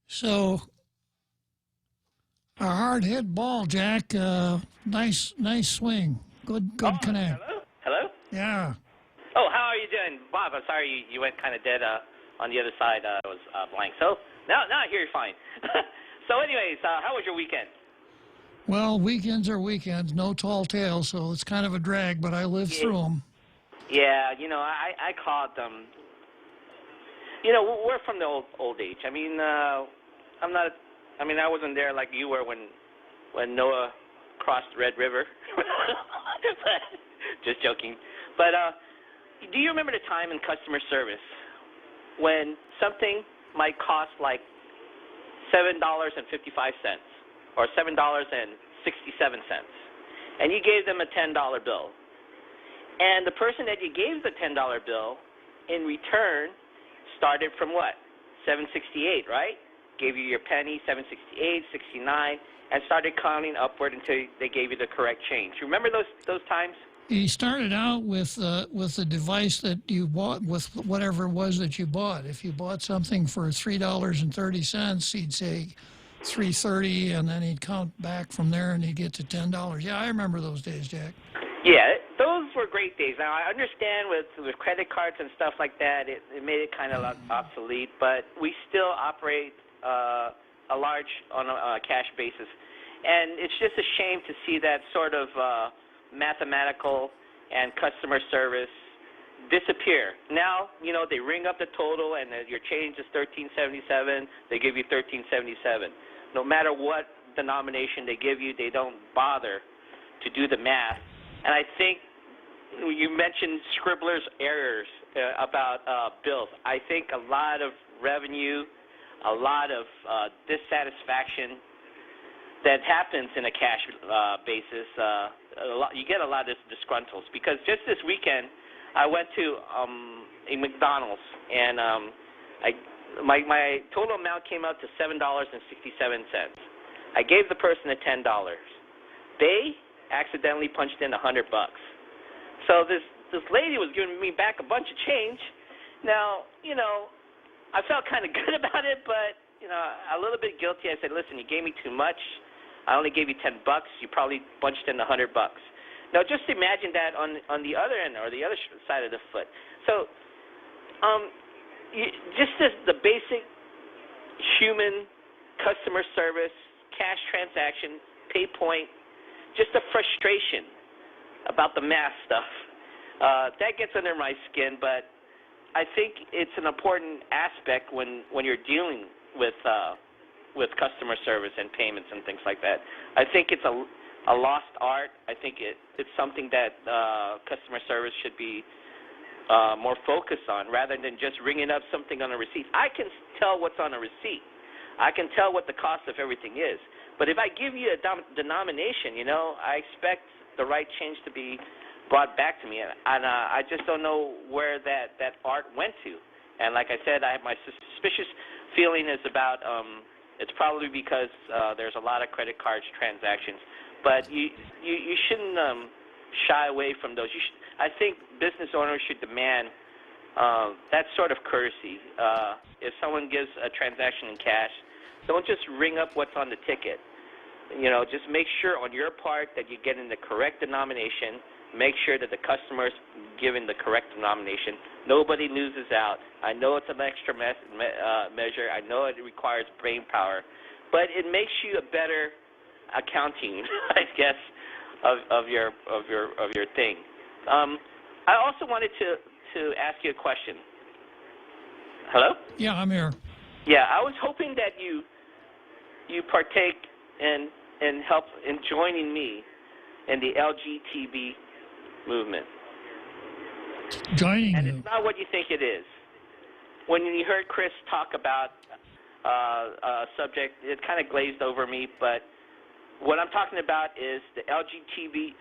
So, a hard hit ball, Jack. Nice swing. Good connect. Hello? Yeah. Oh, how are you doing? Bob, I'm sorry you went kind of dead on the other side. It was blank. So, now I hear you're fine. So anyways, how was your weekend? Well, weekends are weekends. No tall tales, so it's kind of a drag, but I lived through them. Yeah, I called them. We're from the old age. I mean, I wasn't there like you were when Noah crossed the Red River. Just joking. But do you remember the time in customer service when something might cost like $7.55 or $7.67, and you gave them a $10 bill, and the person that you gave the $10 bill in return started from what? $7.68, right? Gave you your penny, $7.68, $69, and started counting upward until they gave you the correct change. Remember those times? He started out with the device that you bought, with whatever it was that you bought. If you bought something for $3.30, he'd say $3.30, and then he'd count back from there, and he'd get to $10. Yeah, I remember those days, Jack. Yeah, those were great days. Now, I understand with credit cards and stuff like that, it made it kind of obsolete, but we still operate a large on a cash basis. And it's just a shame to see that sort of mathematical and customer service disappear. Now, they ring up the total and your change is $13.77, they give you $13.77. No matter what denomination they give you, they don't bother to do the math. And I think you mentioned scribbler's errors about bills. I think a lot of revenue, a lot of dissatisfaction that happens in a cash basis, you get a lot of disgruntles. Because just this weekend, I went to a McDonald's, and my total amount came out to $7.67. I gave the person the $10. They accidentally punched in $100. So this lady was giving me back a bunch of change. Now, I felt kind of good about it, but a little bit guilty. I said, listen, you gave me too much. I only gave you $10. You probably punched in $100. Now, just imagine that on the other end or the other side of the foot. So, just the basic human customer service, cash transaction, pay point, just the frustration about the math stuff. That gets under my skin, but I think it's an important aspect when you're dealing with with customer service and payments and things like that. I think it's a lost art. I think it's something that customer service should be more focused on rather than just ringing up something on a receipt. I can tell what's on a receipt. I can tell what the cost of everything is. But if I give you a denomination, I expect the right change to be brought back to me. And I just don't know where that art went to. And like I said, my suspicious feeling is about it's probably because there's a lot of credit cards transactions. But you shouldn't shy away from those. I think business owners should demand that sort of courtesy. If someone gives a transaction in cash, don't just ring up what's on the ticket. Just make sure on your part that you're getting the correct denomination. Make sure that the customer's given the correct denomination. Nobody loses out. I know it's an extra measure. I know it requires brain power, but it makes you a better accounting, I guess, of your thing. I also wanted to ask you a question. Hello? Yeah, I'm here. Yeah, I was hoping that you partake and help in joining me in the LGTB movement. Joining and you. It's not what you think it is. When you heard Chris talk about a subject, it kind of glazed over me, but what I'm talking about is the LGTB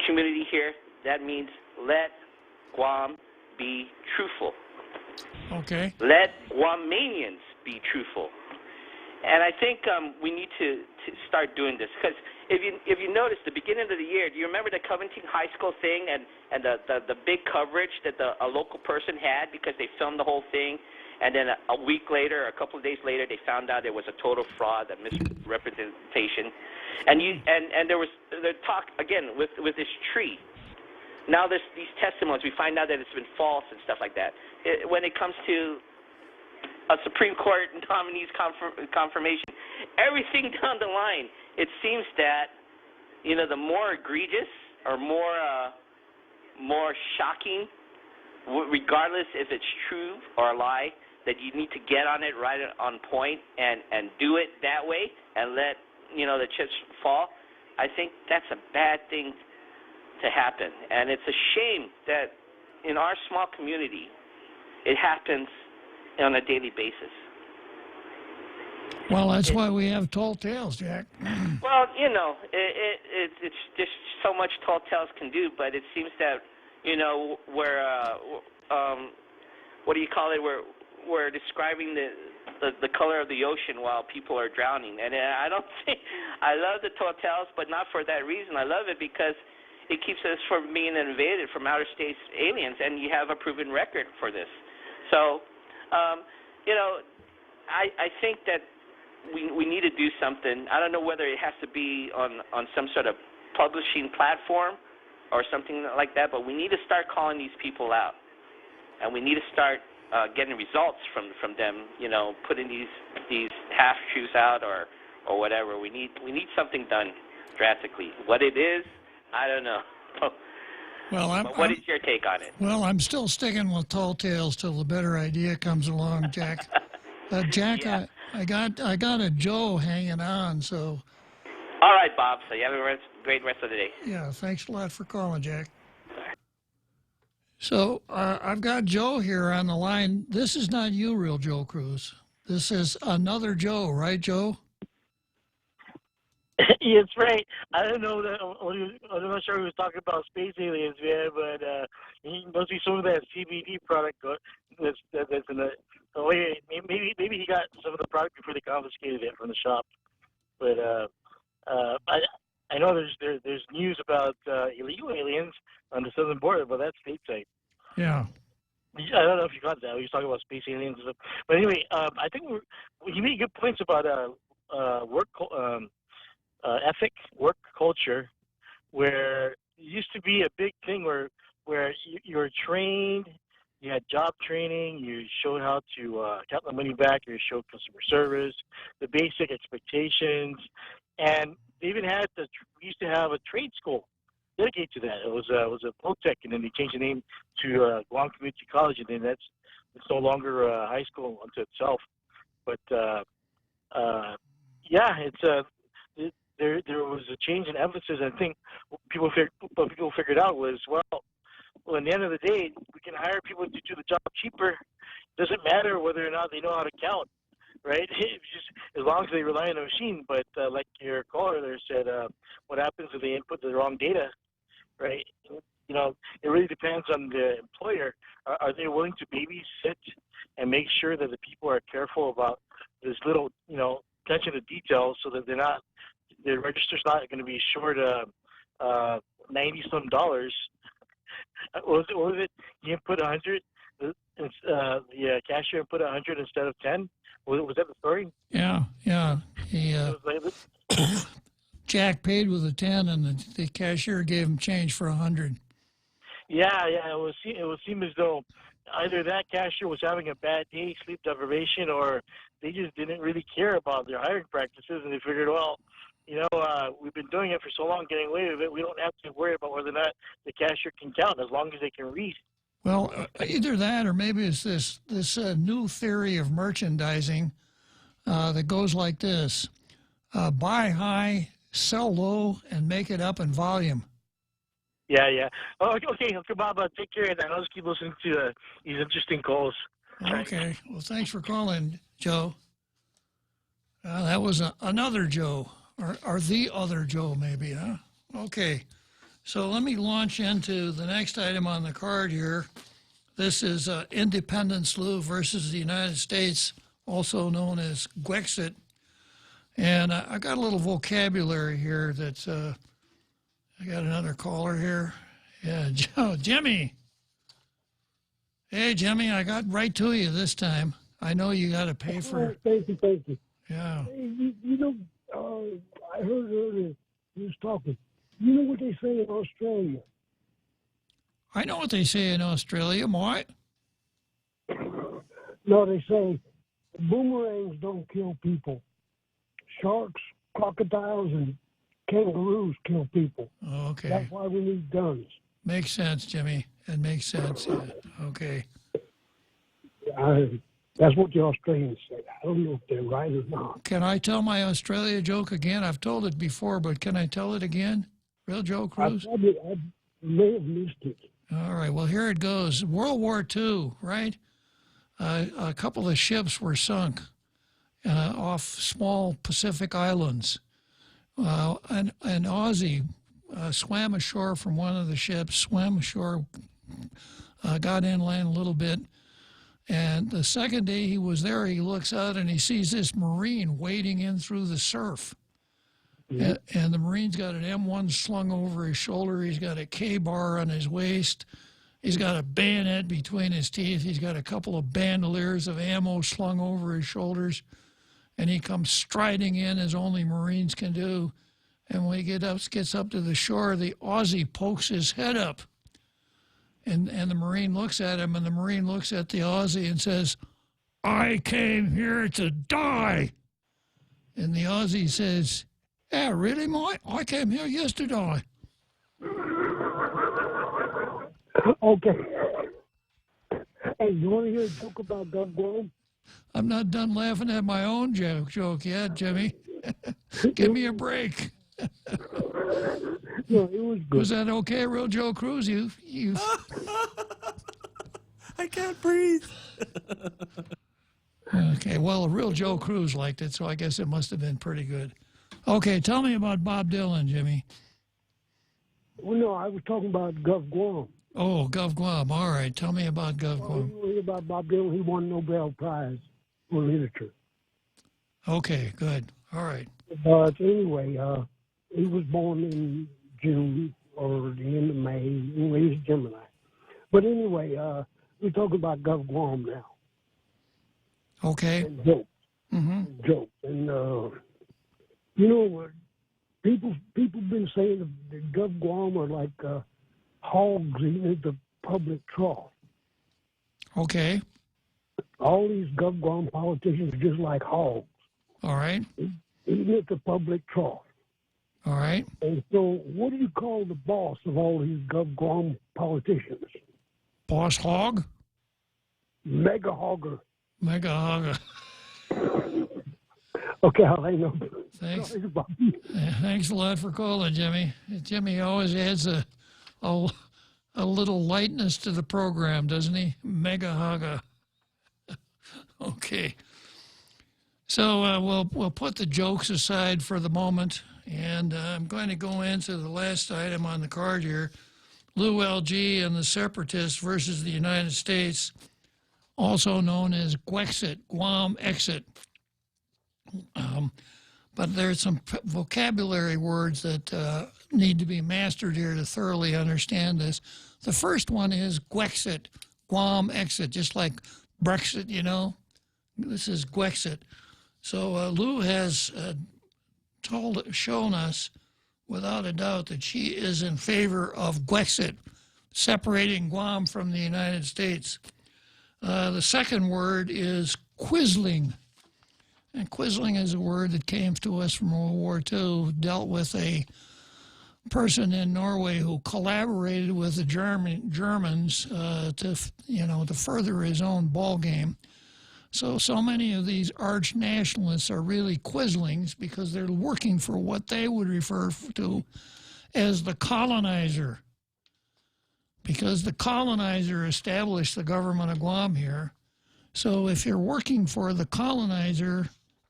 community here. That means let Guam be truthful. Okay. Let Guamanians be truthful. And I think we need to start doing this because if you notice the beginning of the year, do you remember the Covington High School thing and the big coverage that a local person had because they filmed the whole thing, and then a week later, a couple of days later, they found out it was a total fraud, a misrepresentation, and there was the talk again with this tree. Now there's these testimonies. We find out that it's been false and stuff like that. When it comes to a Supreme Court nominee's confirmation, everything down the line, it seems that the more egregious or more shocking, regardless if it's true or a lie, that you need to get on it right on point and do it that way and let the chips fall. I think that's a bad thing to happen, and it's a shame that in our small community it happens on a daily basis. Well, that's why we have tall tales, Jack. Well, it's just so much tall tales can do, but it seems that we're what do you call it? We're describing the color of the ocean while people are drowning, and I don't think I love the tall tales, but not for that reason. I love it because it keeps us from being invaded from outer space aliens, and you have a proven record for this. So, I think that we need to do something. I don't know whether it has to be on some sort of publishing platform or something like that, but we need to start calling these people out, and we need to start getting results from them. Putting these half truths out or whatever. We need something done drastically. What it is, I don't know. Well, what is your take on it? Well, I'm still sticking with tall tales till the better idea comes along, Jack. Jack, yeah. I got a Joe hanging on, so. All right, Bob. So you have a great rest of the day. Yeah, thanks a lot for calling, Jack. So I've got Joe here on the line. This is not you, real Joe Cruz. This is another Joe, right, Joe? Yes, right. I don't know that. I'm not sure he was talking about space aliens, man, but he must be some of that CBD product that's in the. Oh, wait, maybe he got some of the product before they confiscated it from the shop. But I know there's news about illegal aliens on the southern border, but that's stateside. Yeah. I don't know if you got that. We were talking about space aliens and stuff. But anyway, I think you made good points about work. Ethic, work culture, where it used to be a big thing where you were trained, you had job training, you showed how to count the money back, you showed customer service, the basic expectations, and they even we used to have a trade school dedicated to that. It was a Protech, and then they changed the name to Guam Community College, and then it's no longer a high school unto itself. But yeah, there was a change in emphasis. I think what people figured out was, well, in the end of the day, we can hire people to do the job cheaper. Doesn't matter whether or not they know how to count, right? It's just as long as they rely on a machine. But like your caller there said, what happens if they input the wrong data, right? You know, it really depends on the employer. Are they willing to babysit and make sure that the people are careful about this little, you know, attention to details, so that their register's not going to be short $90-some. What was it? You put 100. The cashier put 100 instead of 10. Was that the story? Yeah. He Jack paid with a 10, and the cashier gave him change for 100. Yeah. It would seem as though either that cashier was having a bad day, sleep deprivation, or they just didn't really care about their hiring practices, and they figured, well, you know, we've been doing it for so long, getting away with it, we don't have to worry about whether or not the cashier can count, as long as they can read. Well, either that, or maybe it's this new theory of merchandising that goes like this: buy high, sell low, and make it up in volume. Yeah. Oh, okay, Bob, take care of that. I'll just keep listening to these interesting calls. Okay. Well, thanks for calling, Joe. That was another Joe, or the other Joe, maybe, huh? Okay. So let me launch into the next item on the card here. This is Independence Lou versus the United States, also known as Gwexit. And I got a little vocabulary here that I got another caller here. Yeah, Joe, Jimmy. Hey, Jimmy, I got right to you this time. I know you got to pay for... Thank you. Yeah. Hey, you know, I heard earlier you was talking. You know what they say in Australia? I know what they say in Australia. What? No, they say boomerangs don't kill people. Sharks, crocodiles, and kangaroos kill people. Okay. That's why we need guns. Makes sense, Jimmy. It makes sense. Yeah. Okay. That's what the Australians say. I don't know if they're right or not. Can I tell my Australia joke again? I've told it before, but can I tell it again? Real Joe Cruz? I may have missed it. All right. Well, here it goes. World War II, right? A couple of ships were sunk off small Pacific islands. An Aussie swam ashore from one of the ships, swam ashore, got inland a little bit. And the second day he was there, he looks out and he sees this Marine wading in through the surf. Mm-hmm. And the Marine's got an M1 slung over his shoulder. He's got a K-bar on his waist. He's got a bayonet between his teeth. He's got a couple of bandoliers of ammo slung over his shoulders. And he comes striding in as only Marines can do. And when he gets up to the shore, the Aussie pokes his head up. And the Marine looks at him, and the Marine looks at the Aussie and says, "I came here to die." And the Aussie says, "Yeah, really, mate? I came here yesterday." Okay. Hey, you want to hear a joke about Gov Guam? I'm not done laughing at my own joke yet, Jimmy. Give me a break. No, it was good. Was that okay, Real Joe Cruz? You. I can't breathe. Okay, well, Real Joe Cruz liked it, so I guess it must have been pretty good. Okay, tell me about Bob Dylan, Jimmy. Well, no, I was talking about Gov Guam. Oh, Gov Guam. All right, tell me about Gov Guam. You hear about Bob Dylan? He won Nobel Prize for literature. Okay, good. All right. But anyway, he was born in June or the end of May. Anyway, he's Gemini. But anyway, we're talking about Gov Guam now. Okay. And jokes. Mm-hmm. Jokes. And, you know, people been saying that Gov Guam are like hogs eating at the public trough. Okay. All these Gov Guam politicians are just like hogs. All right. Eating at the public trough. All right. And so what do you call the boss of all these Gov Guam politicians? Boss hog? Mega hogger. Mega hogger. Okay, I'll hang up. Thanks. Sorry, Bob. Thanks a lot for calling, Jimmy. Jimmy always adds a little lightness to the program, doesn't he? Mega haga. Okay. So we'll put the jokes aside for the moment, and I'm going to go into the last item on the card here. Lou LG and the Separatists versus the United States, also known as Gwexit, Guam exit. But there's some vocabulary words that need to be mastered here to thoroughly understand this. The first one is Gwexit, Guam exit, just like Brexit, you know. This is Gwexit. So Lou has shown us without a doubt that she is in favor of Gwexit, separating Guam from the United States. The second word is Quisling. And Quisling is a word that came to us from World War II, dealt with a person in Norway who collaborated with the Germans to further his own ball game. So many of these arch nationalists are really Quislings because they're working for what they would refer to as the colonizer. Because the colonizer established the government of Guam here. So if you're working for the colonizer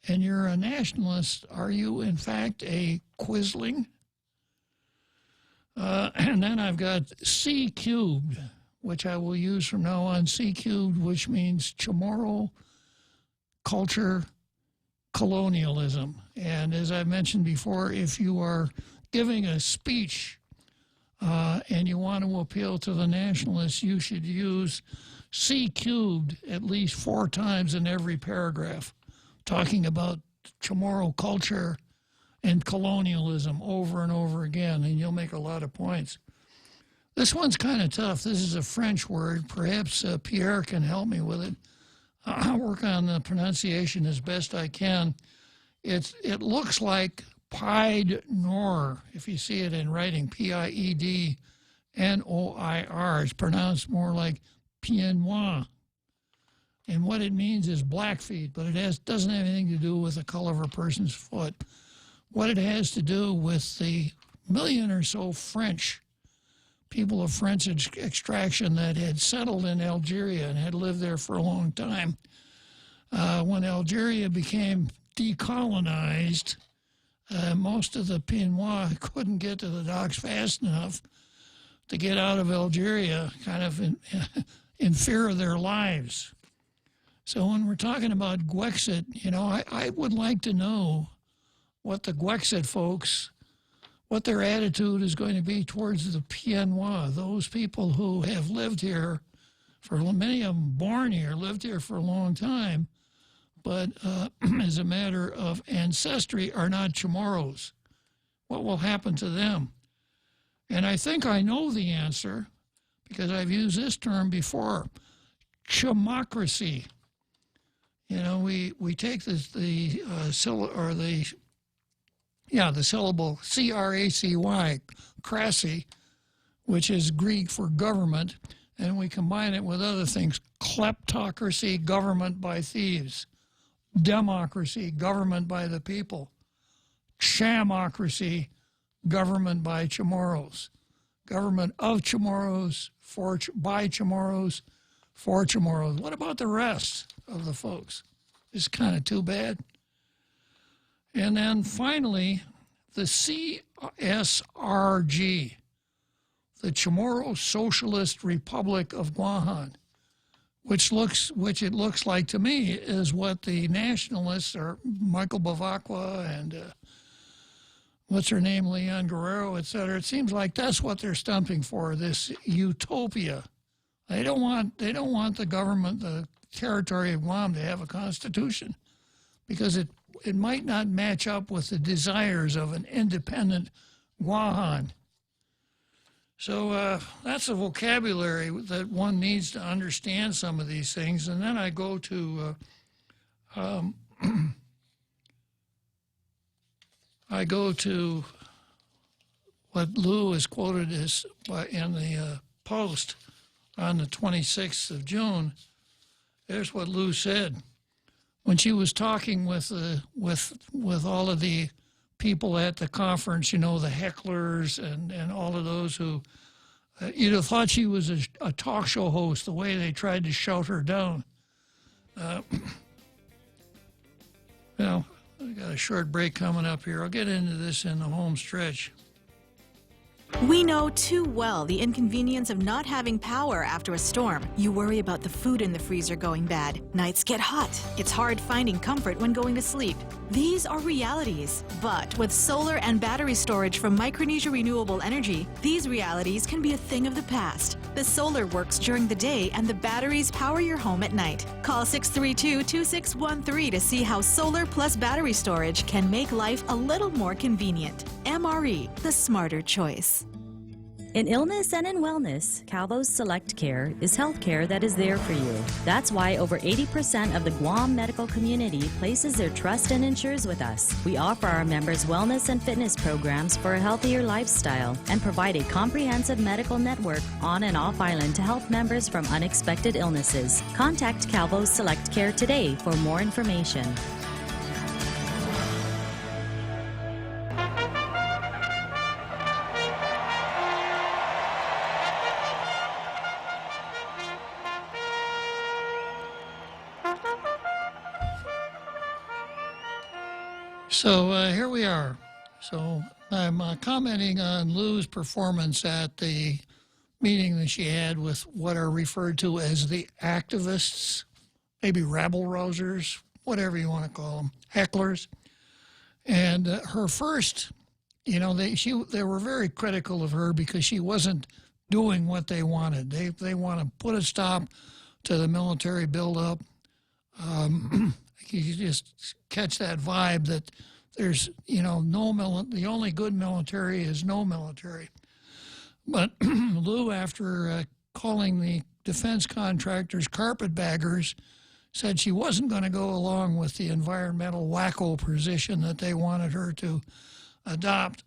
and you're a nationalist, are you in fact a Quisling? And then I've got C cubed, which I will use from now on. C cubed, which means Chamorro culture colonialism. And as I mentioned before, if you are giving a speech and you want to appeal to the nationalists, you should use C cubed at least 4 times in every paragraph, talking about Chamorro culture and colonialism over and over again, and you'll make a lot of points. This one's kind of tough. This is a French word. Perhaps Pierre can help me with it. I'll work on the pronunciation as best I can. It looks like pied noir, if you see it in writing, Piednoir. It's pronounced more like pied noir. And what it means is black feet, but it doesn't have anything to do with the color of a person's foot. What it has to do with the million or so French people of French extraction that had settled in Algeria and had lived there for a long time. When Algeria became decolonized, most of the Pinois couldn't get to the docks fast enough to get out of Algeria, kind of in fear of their lives. So when we're talking about Gwexit, I would like to know what the Gwexit folks, what their attitude is going to be towards the Pinois, those people who have lived here, for many of them born here, lived here for a long time, but as a matter of ancestry are not Chamorros. What will happen to them? And I think I know the answer because I've used this term before, Chamocracy. We take the syllable C-R-A-C-Y, cracy, which is Greek for government, and we combine it with other things, kleptocracy, government by thieves, democracy, government by the people, chamocracy, government by Chamorros, government of Chamorros, by Chamorros, for Chamorros. What about the rest of the folks? It's kind of too bad. And then finally, the CSRG, the Chamorro Socialist Republic of Guam, which it looks like to me is what the nationalists are, Michael Bavacqua and what's her name, Leon Guerrero, et cetera. It seems like that's what they're stumping for, this utopia. They don't want the government, the territory of Guam, to have a constitution because it might not match up with the desires of an independent Guam. So that's a vocabulary that one needs to understand some of these things. And then I go to what Lou is quoted as in the Post on the 26th of June. There's what Lou said. when she was talking with all of the people at the conference, you know, the hecklers and all of those who, you'd have thought she was a talk show host, the way they tried to shout her down. Well, I got a short break coming up here. I'll get into this in the home stretch. We know too well the inconvenience of not having power after a storm. You worry about the food in the freezer going bad. Nights get hot. It's hard finding comfort when going to sleep. These are realities. But with solar and battery storage from Micronesia Renewable Energy, these realities can be a thing of the past. The solar works during the day and the batteries power your home at night. Call 632-2613 to see how solar plus battery storage can make life a little more convenient. MRE, the smarter choice. In illness and in wellness, Calvo's Select Care is health care that is there for you. That's why over 80% of the Guam medical community places their trust and insures with us. We offer our members wellness and fitness programs for a healthier lifestyle and provide a comprehensive medical network on and off island to help members from unexpected illnesses. Contact Calvo's Select Care today for more information. So here we are. So I'm commenting on Lou's performance at the meeting that she had with what are referred to as the activists, maybe rabble-rousers, whatever you want to call them, hecklers. And her first, you know, they were very critical of her because she wasn't doing what they wanted. They want to put a stop to the military buildup. You just catch that vibe that there's, you know, the only good military is no military. But Lou, after calling the defense contractors carpetbaggers, said she wasn't going to go along with the environmental wacko position that they wanted her to adopt.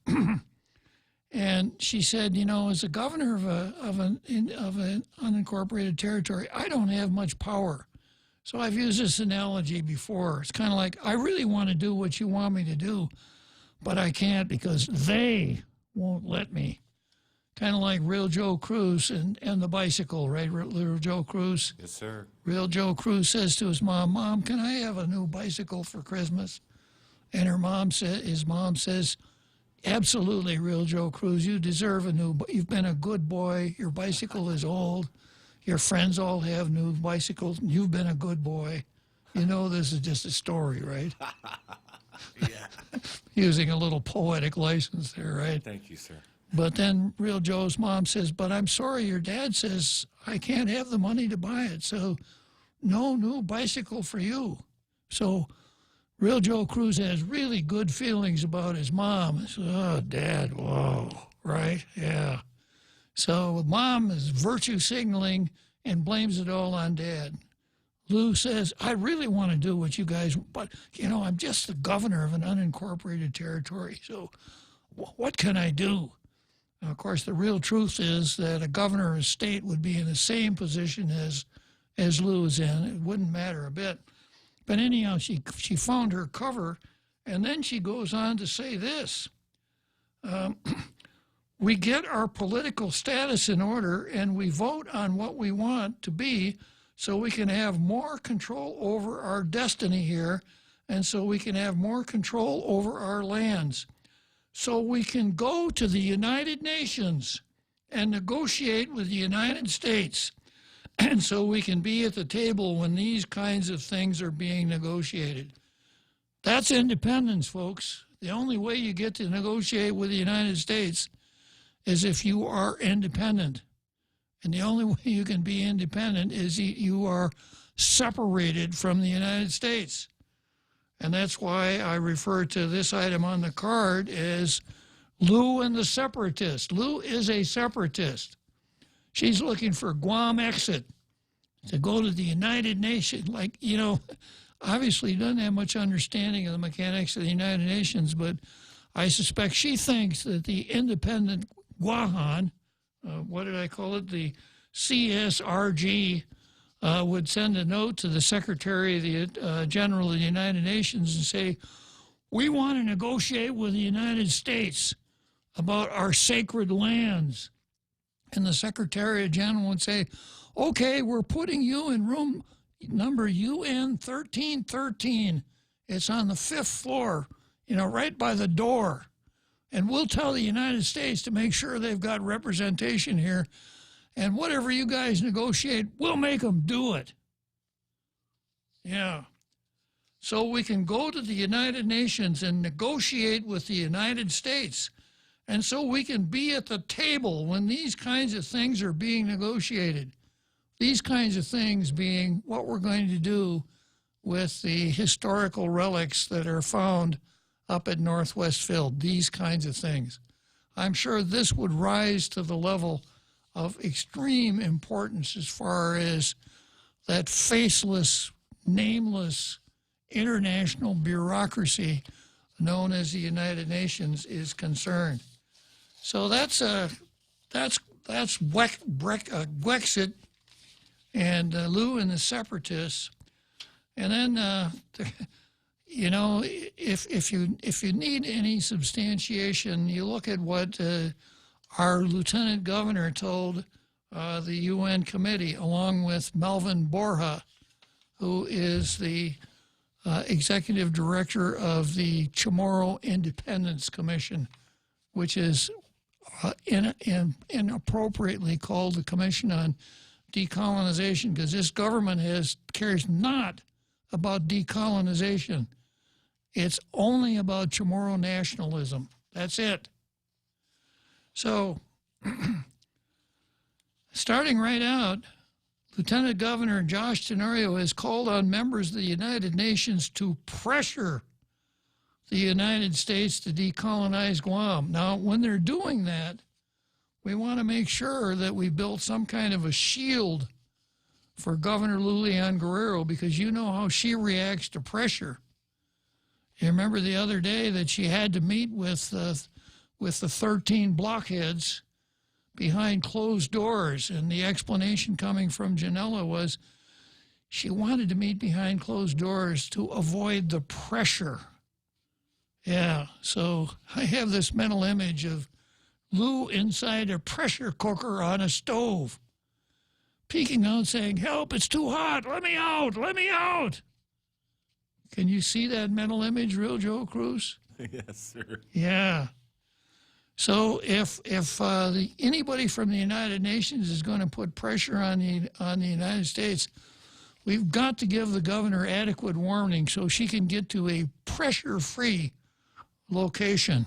And she said, you know, as a governor of an unincorporated territory, I don't have much power. So I've used this analogy before. It's kind of like, I really want to do what you want me to do, but I can't because they won't let me. Kind of like Real Joe Cruz and the bicycle, right? Real Joe Cruz. Yes, sir. Real Joe Cruz says to his mom, "Mom, can I have a new bicycle for Christmas?" And his mom says, "Absolutely, Real Joe Cruz. You deserve you've been a good boy. Your bicycle is old. Your friends all have new bicycles. You've been a good boy. You know this is just a story, right?" Yeah. Using a little poetic license there, right? Thank you, sir. But then Real Joe's mom says, "But I'm sorry, your dad says I can't have the money to buy it, so no new bicycle for you." So Real Joe Cruz has really good feelings about his mom. He says, "Oh, Dad, whoa, right? Yeah." So Mom is virtue signaling and blames it all on Dad. Lou says, "I really want to do what you guys, but, you know, I'm just the governor of an unincorporated territory, so what can I do?" And of course, the real truth is that a governor of a state would be in the same position as Lou is in. It wouldn't matter a bit. But anyhow, she found her cover, and then she goes on to say this. We get our political status in order, and we vote on what we want to be so we can have more control over our destiny here, and so we can have more control over our lands. So we can go to the United Nations and negotiate with the United States. And so we can be at the table when these kinds of things are being negotiated. That's independence, folks. The only way you get to negotiate with the United States is if you are independent. And the only way you can be independent is you are separated from the United States. And that's why I refer to this item on the card as Lou and the Separatist. Lou is a separatist. She's looking for Guam exit, to go to the United Nations. Like, you know, obviously doesn't have much understanding of the mechanics of the United Nations, but I suspect she thinks that the independent Guahan, what did I call it? The CSRG would send a note to the Secretary of the General of the United Nations and say, we want to negotiate with the United States about our sacred lands. And the Secretary General would say, okay, we're putting you in room number UN 1313. It's on the 5th floor, right by the door. And we'll tell the United States to make sure they've got representation here. And whatever you guys negotiate, we'll make them do it. Yeah. So we can go to the United Nations and negotiate with the United States. And so we can be at the table when these kinds of things are being negotiated. These kinds of things being what we're going to do with the historical relics that are found up at Northwest Field, these kinds of things. I'm sure this would rise to the level of extreme importance as far as that faceless, nameless international bureaucracy known as the United Nations is concerned. So that's Brexit and Lou and the Separatists. And then, if you need any substantiation, you look at what our Lieutenant Governor told the UN committee, along with Melvin Borja, who is the executive director of the Chamorro Independence Commission, which is inappropriately called the Commission on Decolonization, because this government cares not about decolonization. It's only about Chamorro nationalism. That's it. So, starting right out, Lieutenant Governor Josh Tenorio has called on members of the United Nations to pressure the United States to decolonize Guam. Now, when they're doing that, we want to make sure that we build some kind of a shield for Governor Lulian Guerrero, because you know how she reacts to pressure. You remember the other day that she had to meet with the 13 blockheads behind closed doors, and the explanation coming from Janella was she wanted to meet behind closed doors to avoid the pressure. Yeah, so I have this mental image of Lou inside a pressure cooker on a stove, peeking out saying, help, it's too hot, let me out, let me out. Can you see that mental image, Real Joe Cruz? Yes, sir. Yeah. So if anybody from the United Nations is going to put pressure on the United States, we've got to give the governor adequate warning so she can get to a pressure-free location.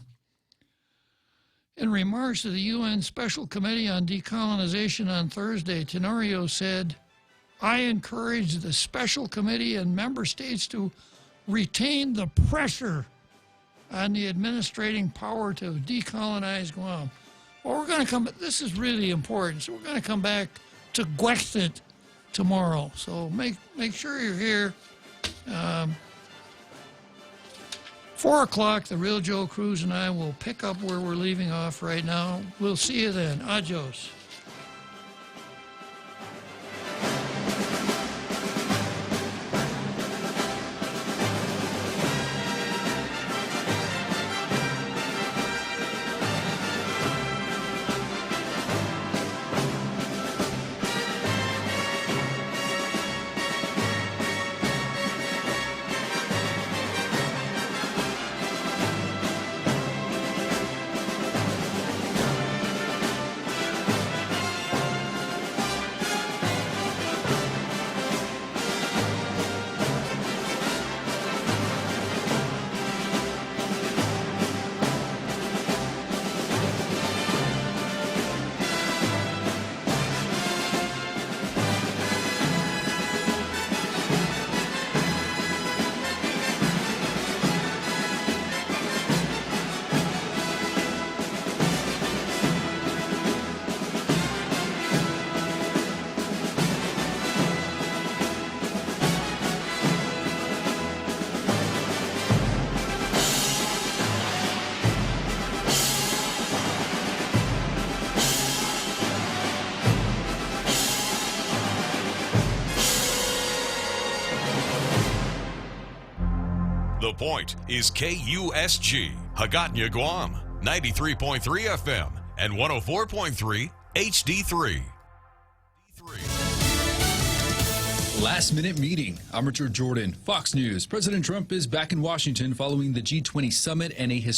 In remarks to the UN Special Committee on Decolonization on Thursday, Tenorio said, I encourage the Special Committee and member states to retain the pressure on the administrating power to decolonize Guam. Well, we're going to come, this is really important, so we're going to come back to Brexit tomorrow. So make sure you're here. 4 o'clock, the Real Joe Cruz and I will pick up where we're leaving off right now. We'll see you then. Adios. The Point is KUSG, Hagåtña, Guam, 93.3 FM and 104.3 HD3. Last minute meeting. I'm Richard Jordan, Fox News. President Trump is back in Washington following the G20 summit and a